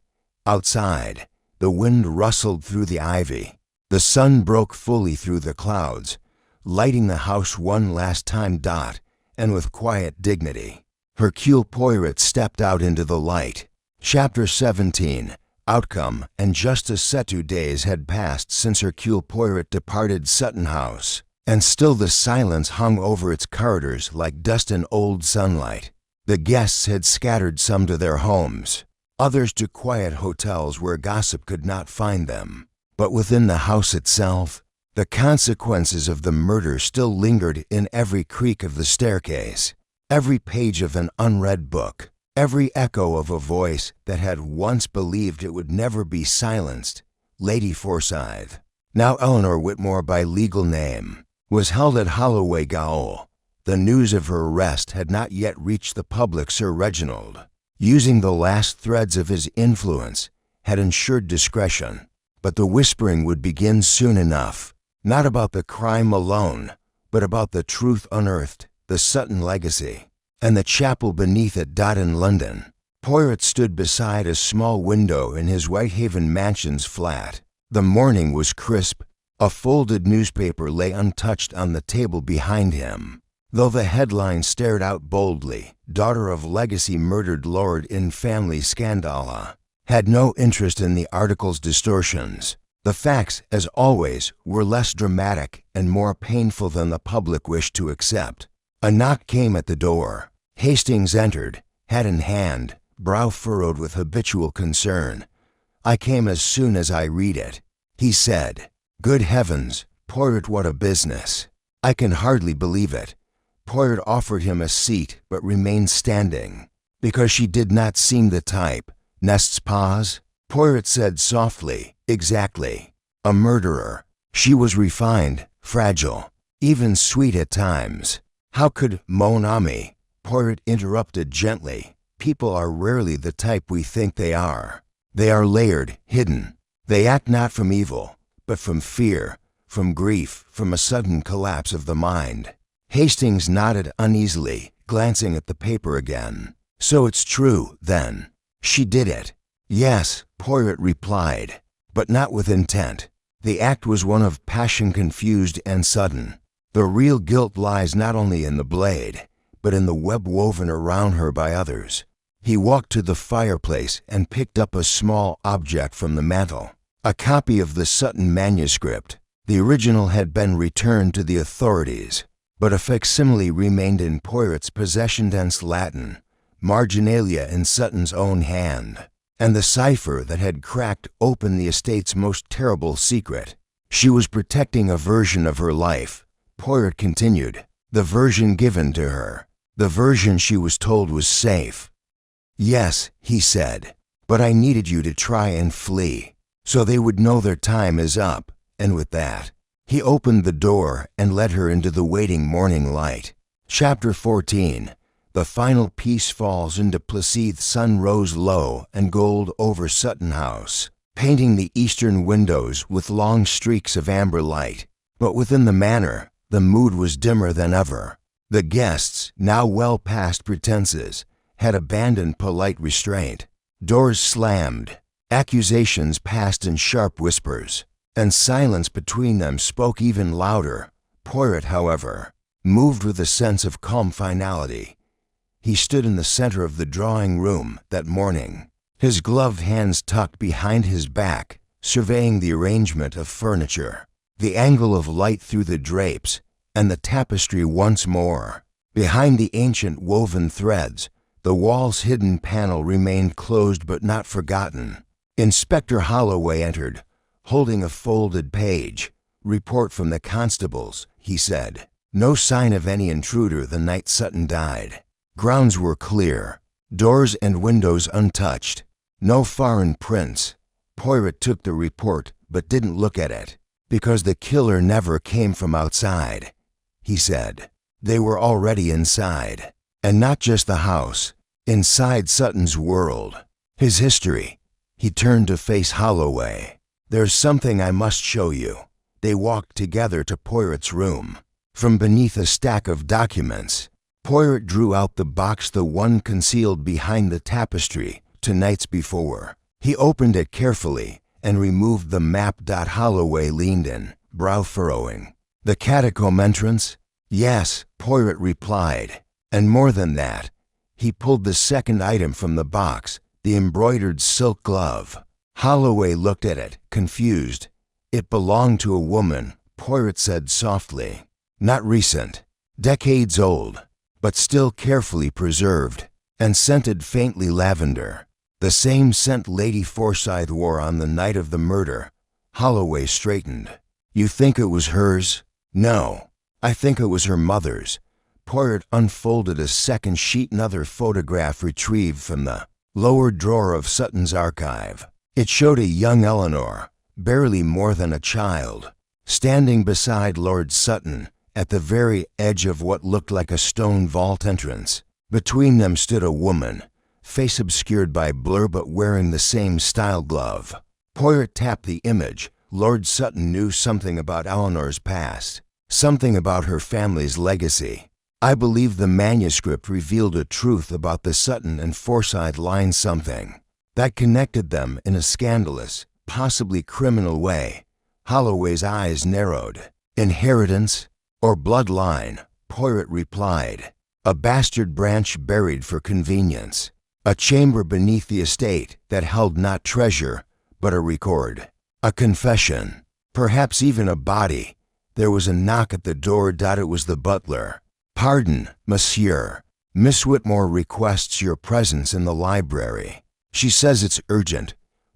Outside, the wind rustled through the ivy. The sun broke fully through the clouds, lighting the house one last time. And with quiet dignity, Hercule Poirot stepped out into the light. Chapter 17. Outcome. And just as 2 days had passed since Hercule Poirot departed Sutton House, and still the silence hung over its corridors like dust in old sunlight. The guests had scattered, some to their homes, others to quiet hotels where gossip could not find them. But within the house itself, the consequences of the murder still lingered in every creak of the staircase, every page of an unread book, every echo of a voice that had once believed it would never be silenced. Lady Forsyth, now Eleanor Whitmore by legal name, was held at Holloway Gaol. The news of her arrest had not yet reached the public. Sir Reginald, using the last threads of his influence, had ensured discretion, but the whispering would begin soon enough, not about the crime alone, but about the truth unearthed, the Sutton legacy, and the chapel beneath it. In London, Poirot stood beside a small window in his Whitehaven Mansions flat. The morning was crisp. A folded newspaper lay untouched on the table behind him, though the headline stared out boldly. Daughter of legacy murdered lord in family scandala. Had no interest in the article's distortions. The facts, as always, were less dramatic and more painful than the public wished to accept. A knock came at the door. Hastings entered, hat in hand, brow furrowed with habitual concern. "I came as soon as I read it," he said. "Good heavens, Poirot, what a business! I can hardly believe it." Poirot offered him a seat but remained standing, because she did not seem the type. Nest's pause. Poirot said softly, "Exactly. A murderer." She was refined, fragile, even sweet at times. "How could mon ami?" Poirot interrupted gently. "People are rarely the type we think they are. They are layered, hidden. They act not from evil, but from fear, from grief, from a sudden collapse of the mind." Hastings nodded uneasily, glancing at the paper again. "So it's true, then. She did it." "Yes," Poirot replied, "but not with intent. The act was one of passion, confused and sudden. The real guilt lies not only in the blade, but in the web woven around her by others." He walked to the fireplace and picked up a small object from the mantel. A copy of the Sutton manuscript. The original had been returned to the authorities, but a facsimile remained in Poirot's possession. Dense Latin, marginalia in Sutton's own hand, and the cipher that had cracked open the estate's most terrible secret. She was protecting a version of her life, Poirot continued, the version given to her, the version she was told was safe. "Yes," he said, "but I needed you to try and flee, so they would know their time is up." And with that, he opened the door and led her into the waiting morning light. Chapter 14. The final piece falls into Placide. Sun rose low and gold over Sutton House, painting the eastern windows with long streaks of amber light. But within the manor, the mood was dimmer than ever. The guests, now well past pretenses, had abandoned polite restraint. Doors slammed, accusations passed in sharp whispers, and silence between them spoke even louder. Poirot, however, moved with a sense of calm finality. He stood in the center of the drawing room that morning, his gloved hands tucked behind his back, surveying the arrangement of furniture, the angle of light through the drapes, and the tapestry once more. Behind the ancient woven threads, the wall's hidden panel remained closed but not forgotten. Inspector Holloway entered, holding a folded page. "Report from the constables," he said. "No sign of any intruder the night Sutton died. Grounds were clear, doors and windows untouched. No foreign prints." Poirot took the report but didn't look at it. "Because the killer never came from outside," he said. "They were already inside. And not just the house, inside Sutton's world, his history." He turned to face Holloway. "There's something I must show you." They walked together to Poirot's room. From beneath a stack of documents, Poirot drew out the box, the one concealed behind the tapestry, 2 nights before. He opened it carefully and removed the map. Holloway leaned in, brow furrowing. The catacomb entrance? Yes, Poirot replied. And more than that, he pulled the second item from the box, the embroidered silk glove. Holloway looked at it, confused. It belonged to a woman, Poirot said softly. Not recent, decades old, but still carefully preserved, and scented faintly lavender. The same scent Lady Forsyth wore on the night of the murder. Holloway straightened. You think it was hers? No, I think it was her mother's. Poirot unfolded a second sheet, another photograph retrieved from the lower drawer of Sutton's archive. It showed a young Eleanor, barely more than a child, standing beside Lord Sutton at the very edge of what looked like a stone vault entrance. Between them stood a woman, face obscured by blur but wearing the same style glove. Poirot tapped the image. Lord Sutton knew something about Eleanor's past, something about her family's legacy. I believe the manuscript revealed a truth about the Sutton and Forsyth line, something that connected them in a scandalous, possibly criminal way. Holloway's eyes narrowed. Inheritance or bloodline? Poirot replied. A bastard branch buried for convenience. A chamber beneath the estate that held not treasure, but a record. A confession. Perhaps even a body. There was a knock at the door. It was the butler. Pardon, monsieur. Miss Whitmore requests your presence in the library. She says it's urgent.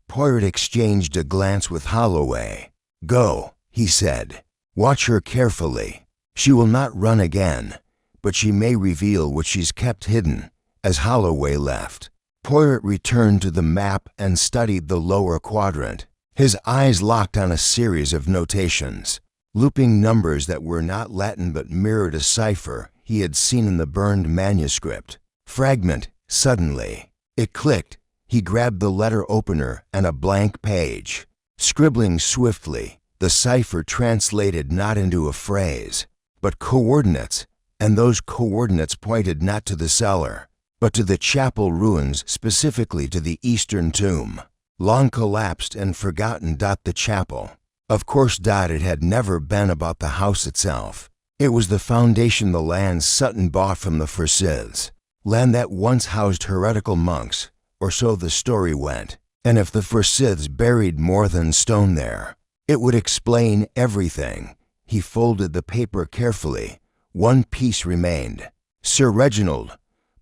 Poirot exchanged a glance with Holloway. Go, he said. Watch her carefully. She will not run again, but she may reveal what she's kept hidden. As Holloway left, Poirot returned to the map and studied the lower quadrant. His eyes locked on a series of notations, looping numbers that were not Latin but mirrored a cipher he had seen in the burned manuscript. Fragment. Suddenly, it clicked. He grabbed the letter opener and a blank page. Scribbling swiftly, the cipher translated not into a phrase, but coordinates, and those coordinates pointed not to the cellar, but to the chapel ruins, specifically to the eastern tomb. Long collapsed and forgotten. The chapel. Of course, it had never been about the house itself. It was the foundation, the land Sutton bought from the Forsyths, land that once housed heretical monks, or so the story went. And if the Forsyths buried more than stone there, it would explain everything. He folded the paper carefully. One piece remained. Sir Reginald.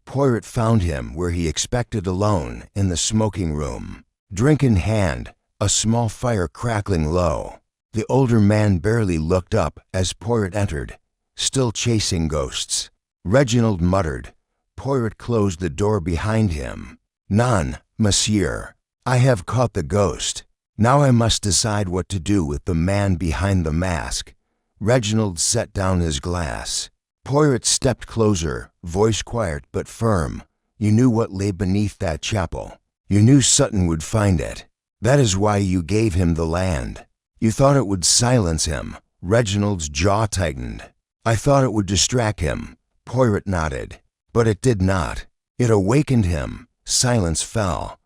Poirot found him where he expected, alone in the smoking room. Drink in hand, a small fire crackling low. The older man barely looked up as Poirot entered, still chasing ghosts. Reginald muttered. Poirot closed the door behind him. None, monsieur. I have caught the ghost. Now I must decide what to do with the man behind the mask. Reginald set down his glass. Poirot stepped closer, voice quiet but firm. You knew what lay beneath that chapel. You knew Sutton would find it. That is why you gave him the land. You thought it would silence him. Reginald's jaw tightened. I thought it would distract him. Poirot nodded. But it did not. It awakened him. Silence fell.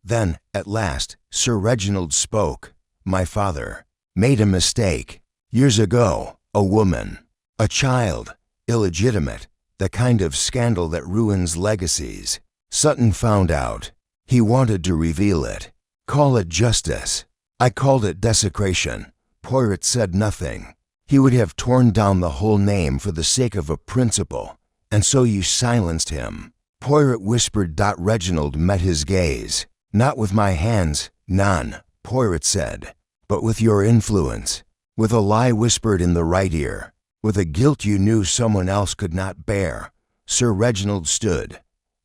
Then, at last, Sir Reginald spoke. My father made a mistake. Years ago, a woman, a child, illegitimate, the kind of scandal that ruins legacies. Sutton found out. He wanted to reveal it. Call it justice. I called it desecration. Poirot said nothing. He would have torn down the whole name for the sake of a principle, and so you silenced him. Poirot whispered. Reginald met his gaze. Not with my hands, none, Poirot said, but with your influence, with a lie whispered in the right ear, with a guilt you knew someone else could not bear. Sir Reginald stood.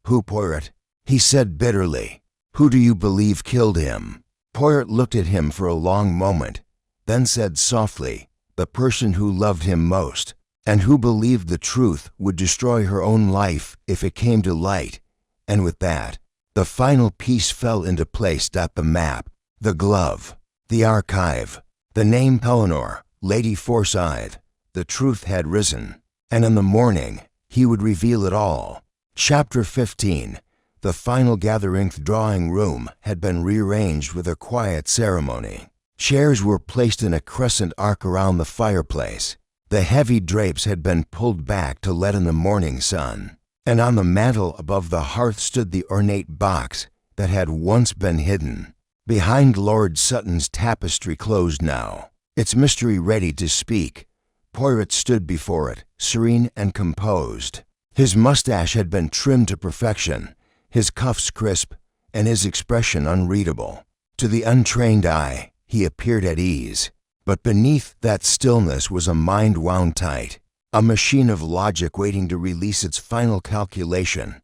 Who, Poirot? He said bitterly. Who do you believe killed him? Poirot looked at him for a long moment, then said softly, the person who loved him most, and who believed the truth would destroy her own life if it came to light. And with that, the final piece fell into place. The map, the glove, the archive, the name Eleanor, Lady Forsyth. The truth had risen, and in the morning he would reveal it all. Chapter 15. The final gathering drawing room had been rearranged with a quiet ceremony. Chairs were placed in a crescent arc around the fireplace. The heavy drapes had been pulled back to let in the morning sun, and on the mantel above the hearth stood the ornate box that had once been hidden. Behind Lord Sutton's tapestry closed now, its mystery ready to speak. Poirot stood before it, serene and composed. His mustache had been trimmed to perfection, his cuffs crisp, and his expression unreadable. To the untrained eye, he appeared at ease. But beneath that stillness was a mind wound tight, a machine of logic waiting to release its final calculation.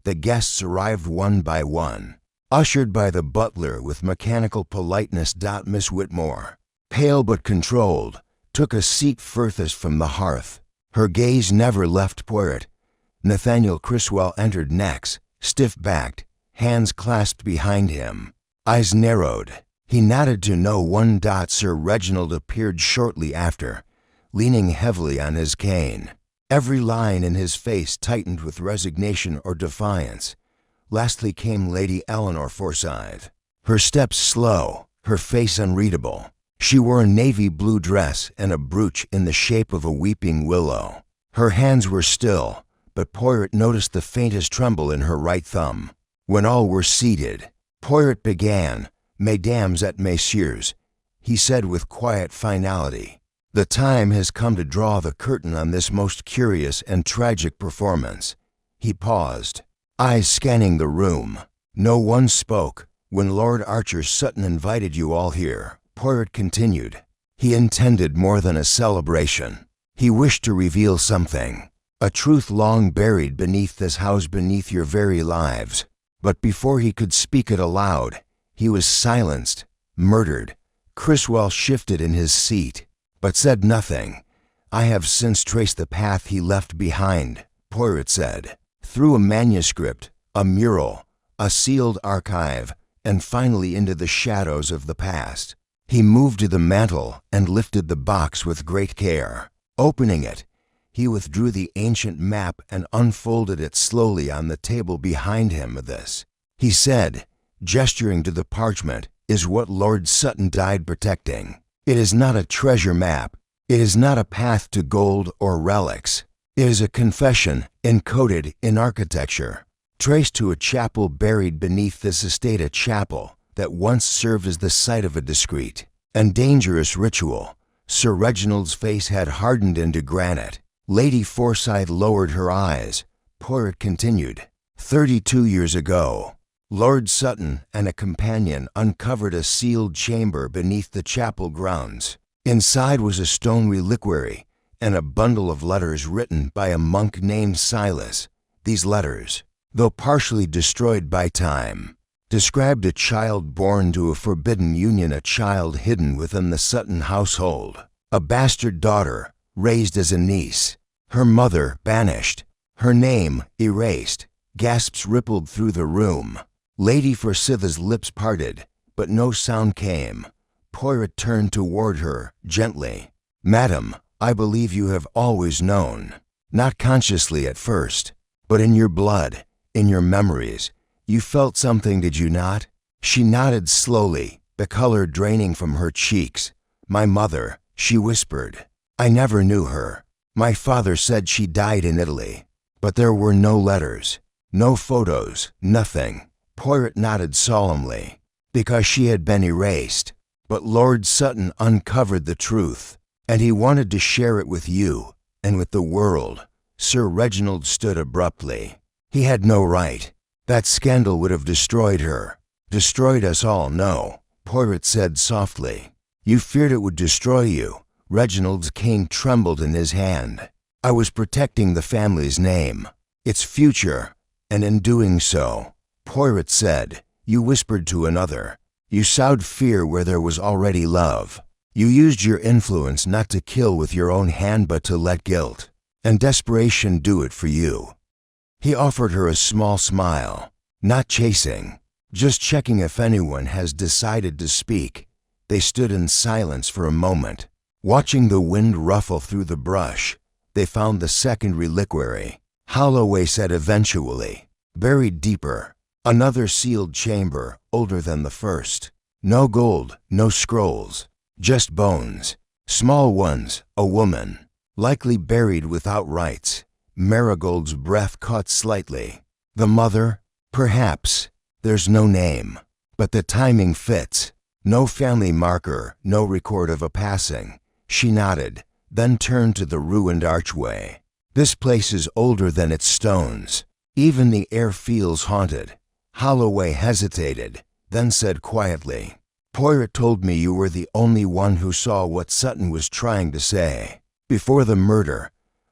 The guests arrived one by one, ushered by the butler with mechanical politeness. Miss Whitmore, pale but controlled, took a seat furthest from the hearth. Her gaze never left Poirot. Nathaniel Criswell entered next, stiff-backed, hands clasped behind him, eyes narrowed. He nodded to no one. Sir Reginald appeared shortly after, leaning heavily on his cane. Every line in his face tightened with resignation or defiance. Lastly came Lady Eleanor Forsyth, her steps slow, her face unreadable. She wore a navy blue dress and a brooch in the shape of a weeping willow. Her hands were still, but Poirot noticed the faintest tremble in her right thumb. When all were seated, Poirot began. "Mesdames et messieurs," he said with quiet finality, "the time has come to draw the curtain on this most curious and tragic performance." He paused, eyes scanning the room. No one spoke. "When Lord Archer Sutton invited you all here," Poirot continued, "he intended more than a celebration. He wished to reveal something, a truth long buried beneath this house, beneath your very lives." But before he could speak it aloud, he was silenced, murdered. Criswell shifted in his seat, but said nothing. "I have since traced the path he left behind," Poirot said, "through a manuscript, a mural, a sealed archive, and finally into the shadows of the past." He moved to the mantel and lifted the box with great care. Opening it, he withdrew the ancient map and unfolded it slowly on the table behind him. "This," he said, gesturing to the parchment, "is what Lord Sutton died protecting. It is not a treasure map. It is not a path to gold or relics. It is a confession encoded in architecture, traced to a chapel buried beneath this estate, a chapel that once served as the site of a discreet and dangerous ritual." Sir Reginald's face had hardened into granite. Lady Forsyth lowered her eyes. Poirot continued, 32 years ago, Lord Sutton and a companion uncovered a sealed chamber beneath the chapel grounds. Inside was a stone reliquary and a bundle of letters written by a monk named Silas. These letters, though partially destroyed by time, described a child born to a forbidden union, a child hidden within the Sutton household, a bastard daughter raised as a niece, her mother banished, her name erased. Gasps rippled through the room. Lady Forsyth's lips parted, but no sound came. Poirot turned toward her, gently. "Madam, I believe you have always known, not consciously at first, but in your blood, in your memories. You felt something, did you not?" She nodded slowly, the color draining from her cheeks. "My mother," she whispered. "I never knew her. My father said she died in Italy, but there were no letters, no photos, nothing." Poirot nodded solemnly. "Because she had been erased. But Lord Sutton uncovered the truth, and he wanted to share it with you and with the world." Sir Reginald stood abruptly. "He had no right. That scandal would have destroyed her, destroyed us all." "No," Poirot said softly. "You feared it would destroy you." Reginald's cane trembled in his hand. "I was protecting the family's name, its future, and in doing so," Poirot said, "you whispered to another. You sowed fear where there was already love. You used your influence not to kill with your own hand but to let guilt and desperation do it for you." He offered her a small smile. "Not chasing, just checking if anyone has decided to speak." They stood in silence for a moment, watching the wind ruffle through the brush. They found the second reliquary. Holloway said eventually, "Buried deeper. Another sealed chamber, older than the first. No gold, no scrolls, just bones. Small ones, a woman. likely buried without rites. Marigold's breath caught slightly. The mother? Perhaps. There's no name. But the timing fits. No family marker, no record of a passing. She nodded, then turned to the ruined archway. This place is older than its stones. Even the air feels haunted. Holloway hesitated, then said quietly, Poirot told me you were the only one who saw what Sutton was trying to say. Before the murder,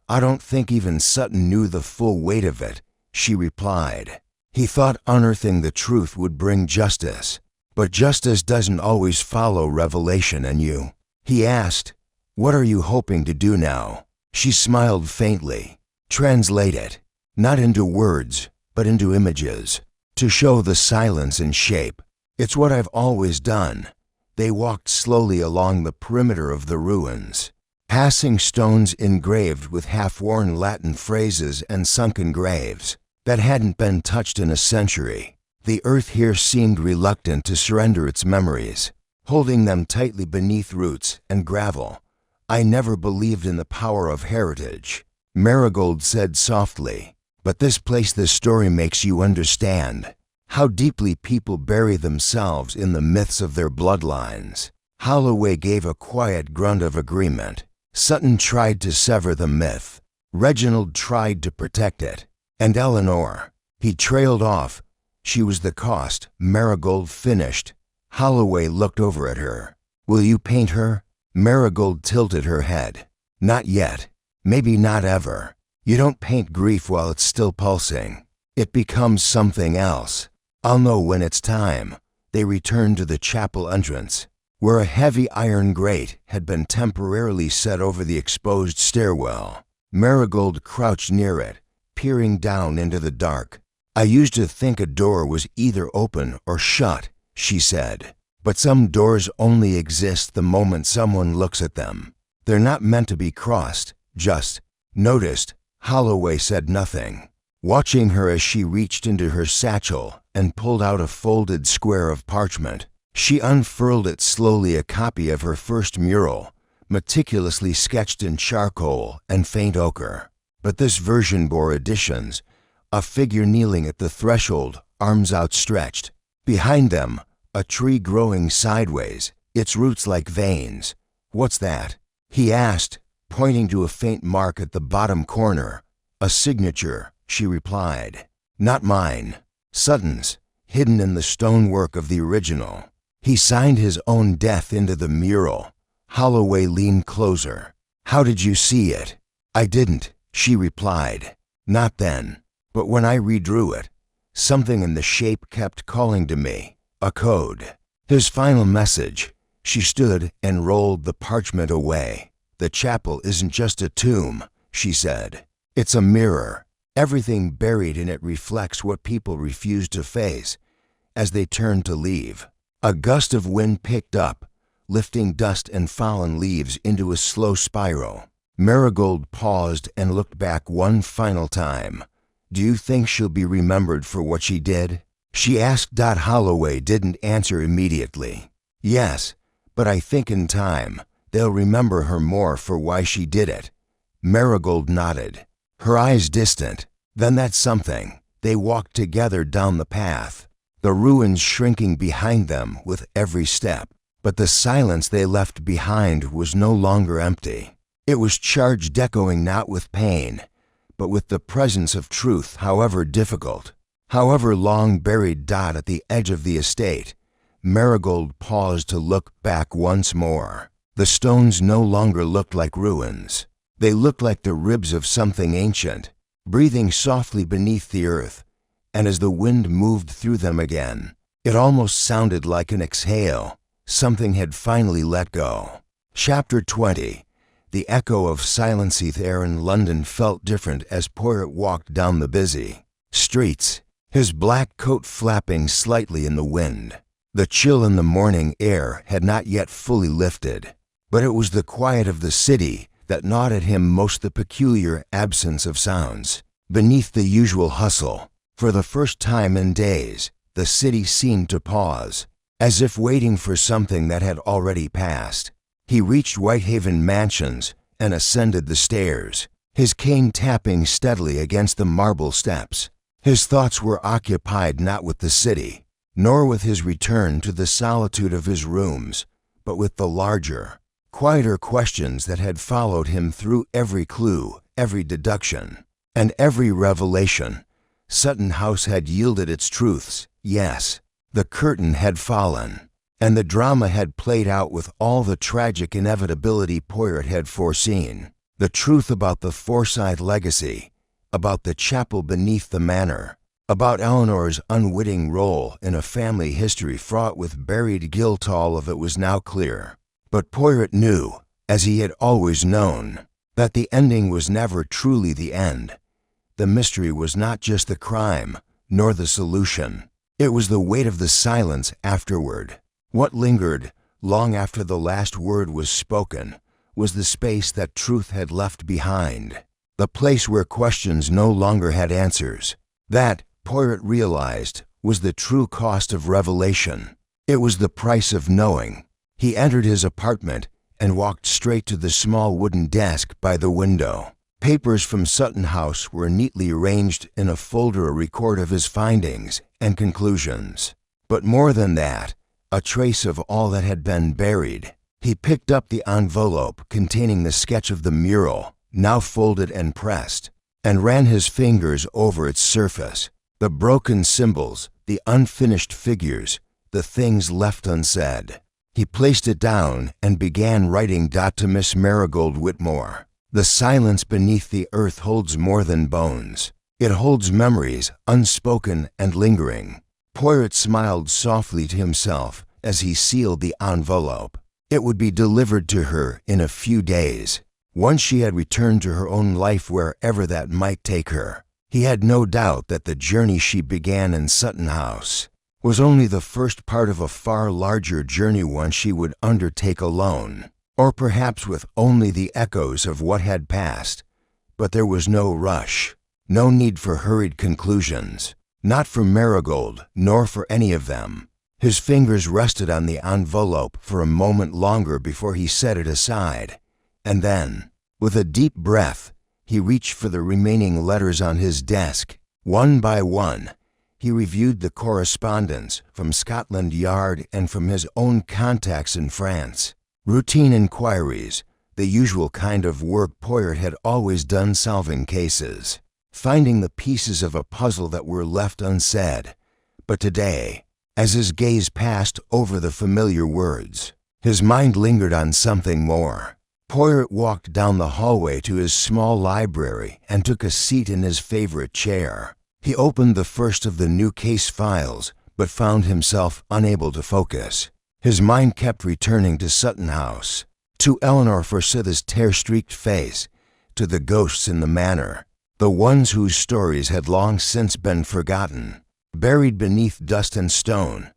I don't think even Sutton knew the full weight of it, she replied. He thought unearthing the truth would bring justice. But justice doesn't always follow revelation, and you? He asked, What are you hoping to do now? She smiled faintly. Translate it, not into words, but into images, to show the silence in shape. It's what I've always done. They walked slowly along the perimeter of the ruins, passing stones engraved with half-worn Latin phrases and sunken graves that hadn't been touched in a century. The earth here seemed reluctant to surrender its memories, holding them tightly beneath roots and gravel. I never believed in the power of heritage, Marigold said softly. But this story makes you understand how deeply people bury themselves in the myths of their bloodlines. Holloway gave a quiet grunt of agreement. Sutton tried to sever the myth. Reginald tried to protect it. And Eleanor, he trailed off. She was the cost, Marigold finished. Holloway looked over at her. Will you paint her? Marigold tilted her head. Not yet. Maybe not ever. You don't paint grief while it's still pulsing. It becomes something else. I'll know when it's time. They returned to the chapel entrance, where a heavy iron grate had been temporarily set over the exposed stairwell. Marigold crouched near it, peering down into the dark. I used to think a door was either open or shut, she said. But some doors only exist the moment someone looks at them. They're not meant to be crossed, just noticed. Holloway said nothing, watching her as she reached into her satchel and pulled out a folded square of parchment. She unfurled it slowly, a copy of her first mural, meticulously sketched in charcoal and faint ochre. But this version bore additions. A figure kneeling at the threshold, arms outstretched. Behind them, a tree growing sideways, its roots like veins. What's that? He asked, pointing to a faint mark at the bottom corner. A signature, she replied. Not mine. Sutton's, hidden in the stonework of the original. He signed his own death into the mural. Holloway leaned closer. How did you see it? I didn't, she replied. Not then. But when I redrew it, something in the shape kept calling to me. A code. His final message. She stood and rolled the parchment away. The chapel isn't just a tomb, she said. It's a mirror. Everything buried in it reflects what people refuse to face as they turn to leave. A gust of wind picked up, lifting dust and fallen leaves into a slow spiral. Marigold paused and looked back one final time. Do you think she'll be remembered for what she did? She asked. Holloway didn't answer immediately. Yes, but I think in time, they'll remember her more for why she did it. Marigold nodded, her eyes distant. Then that's something. They walked together down the path, the ruins shrinking behind them with every step. But the silence they left behind was no longer empty. It was charged, echoing not with pain, but with the presence of truth, however difficult, however long buried. At the edge of the estate, Marigold paused to look back once more. The stones no longer looked like ruins. They looked like the ribs of something ancient, breathing softly beneath the earth, and as the wind moved through them again, it almost sounded like an exhale. Something had finally let go. Chapter 20. The echo of silenced air in London felt different as Poirot walked down the busy streets, his black coat flapping slightly in the wind. The chill in the morning air had not yet fully lifted, but it was the quiet of the city that gnawed at him most, the peculiar absence of sounds. Beneath the usual hustle, for the first time in days, the city seemed to pause, as if waiting for something that had already passed. He reached Whitehaven Mansions and ascended the stairs, his cane tapping steadily against the marble steps. His thoughts were occupied not with the city, nor with his return to the solitude of his rooms, but with the larger, quieter questions that had followed him through every clue, every deduction, and every revelation. Sutton House had yielded its truths, yes. The curtain had fallen, and the drama had played out with all the tragic inevitability Poirot had foreseen. The truth about the Forsyth legacy, about the chapel beneath the manor, about Eleanor's unwitting role in a family history fraught with buried guilt, all of it was now clear. But Poirot knew, as he had always known, that the ending was never truly the end. The mystery was not just the crime, nor the solution. It was the weight of the silence afterward. What lingered, long after the last word was spoken, was the space that truth had left behind, the place where questions no longer had answers. That, Poirot realized, was the true cost of revelation. It was the price of knowing. He entered his apartment and walked straight to the small wooden desk by the window. Papers from Sutton House were neatly arranged in a folder, a record of his findings and conclusions. But more than that, a trace of all that had been buried. He picked up the envelope containing the sketch of the mural, now folded and pressed, and ran his fingers over its surface. The broken symbols, the unfinished figures, the things left unsaid. He placed it down and began writing. To Miss Marigold Whitmore. The silence beneath the earth holds more than bones. It holds memories, unspoken and lingering. Poirot smiled softly to himself as he sealed the envelope. It would be delivered to her in a few days, once she had returned to her own life, wherever that might take her. He had no doubt that the journey she began in Sutton House was only the first part of a far larger journey, one she would undertake alone, or perhaps with only the echoes of what had passed. But there was no rush, no need for hurried conclusions, not for Marigold, nor for any of them. His fingers rested on the envelope for a moment longer before he set it aside, and then, with a deep breath, he reached for the remaining letters on his desk. One by one, he reviewed the correspondence from Scotland Yard and from his own contacts in France. Routine inquiries, the usual kind of work Poirot had always done, solving cases, finding the pieces of a puzzle that were left unsaid. But today, as his gaze passed over the familiar words, his mind lingered on something more. Poirot walked down the hallway to his small library and took a seat in his favorite chair. He opened the first of the new case files, but found himself unable to focus. His mind kept returning to Sutton House, to Eleanor Forsyth's tear-streaked face, to the ghosts in the manor, the ones whose stories had long since been forgotten, buried beneath dust and stone.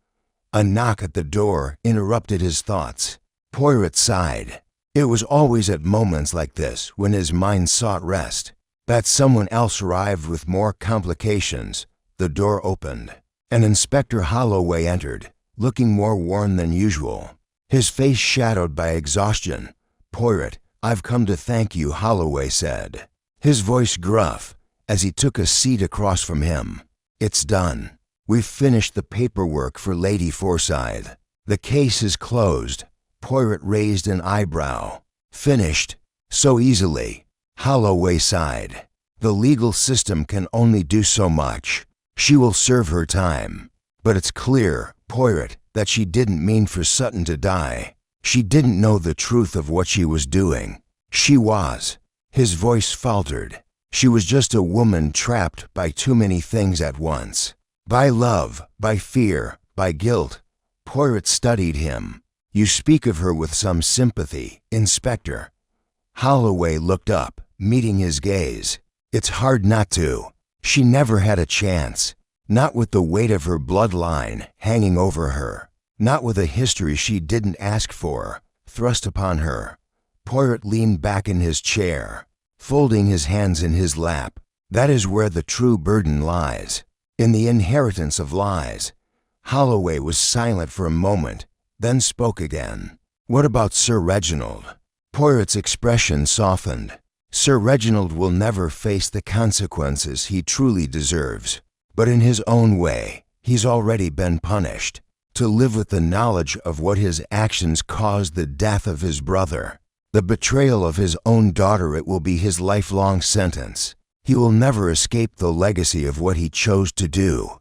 A knock at the door interrupted his thoughts. Poirot sighed. It was always at moments like this, when his mind sought rest, that someone else arrived with more complications. The door opened, and Inspector Holloway entered, looking more worn than usual, his face shadowed by exhaustion. "Poirot, I've come to thank you," Holloway said, his voice gruff, as he took a seat across from him. "It's done. We've finished the paperwork for Lady Forsyth. The case is closed." Poirot raised an eyebrow. "Finished? So easily?" Holloway sighed. "The legal system can only do so much. She will serve her time. But it's clear, Poirot, that she didn't mean for Sutton to die. She didn't know the truth of what she was doing. She was," his voice faltered, "she was just a woman trapped by too many things at once. By love, by fear, by guilt." Poirot studied him. "You speak of her with some sympathy, Inspector." Holloway looked up, meeting his gaze. "It's hard not to. She never had a chance. Not with the weight of her bloodline hanging over her. Not with a history she didn't ask for, thrust upon her." Poirot leaned back in his chair, folding his hands in his lap. "That is where the true burden lies, in the inheritance of lies." Holloway was silent for a moment, then spoke again. "What about Sir Reginald?" Poirot's expression softened. Sir Reginald will never face the consequences he truly deserves, but in his own way, he's already been punished. To live with the knowledge of what his actions caused the death of his brother, the betrayal of his own daughter, it will be his lifelong sentence. He will never escape the legacy of what he chose to do.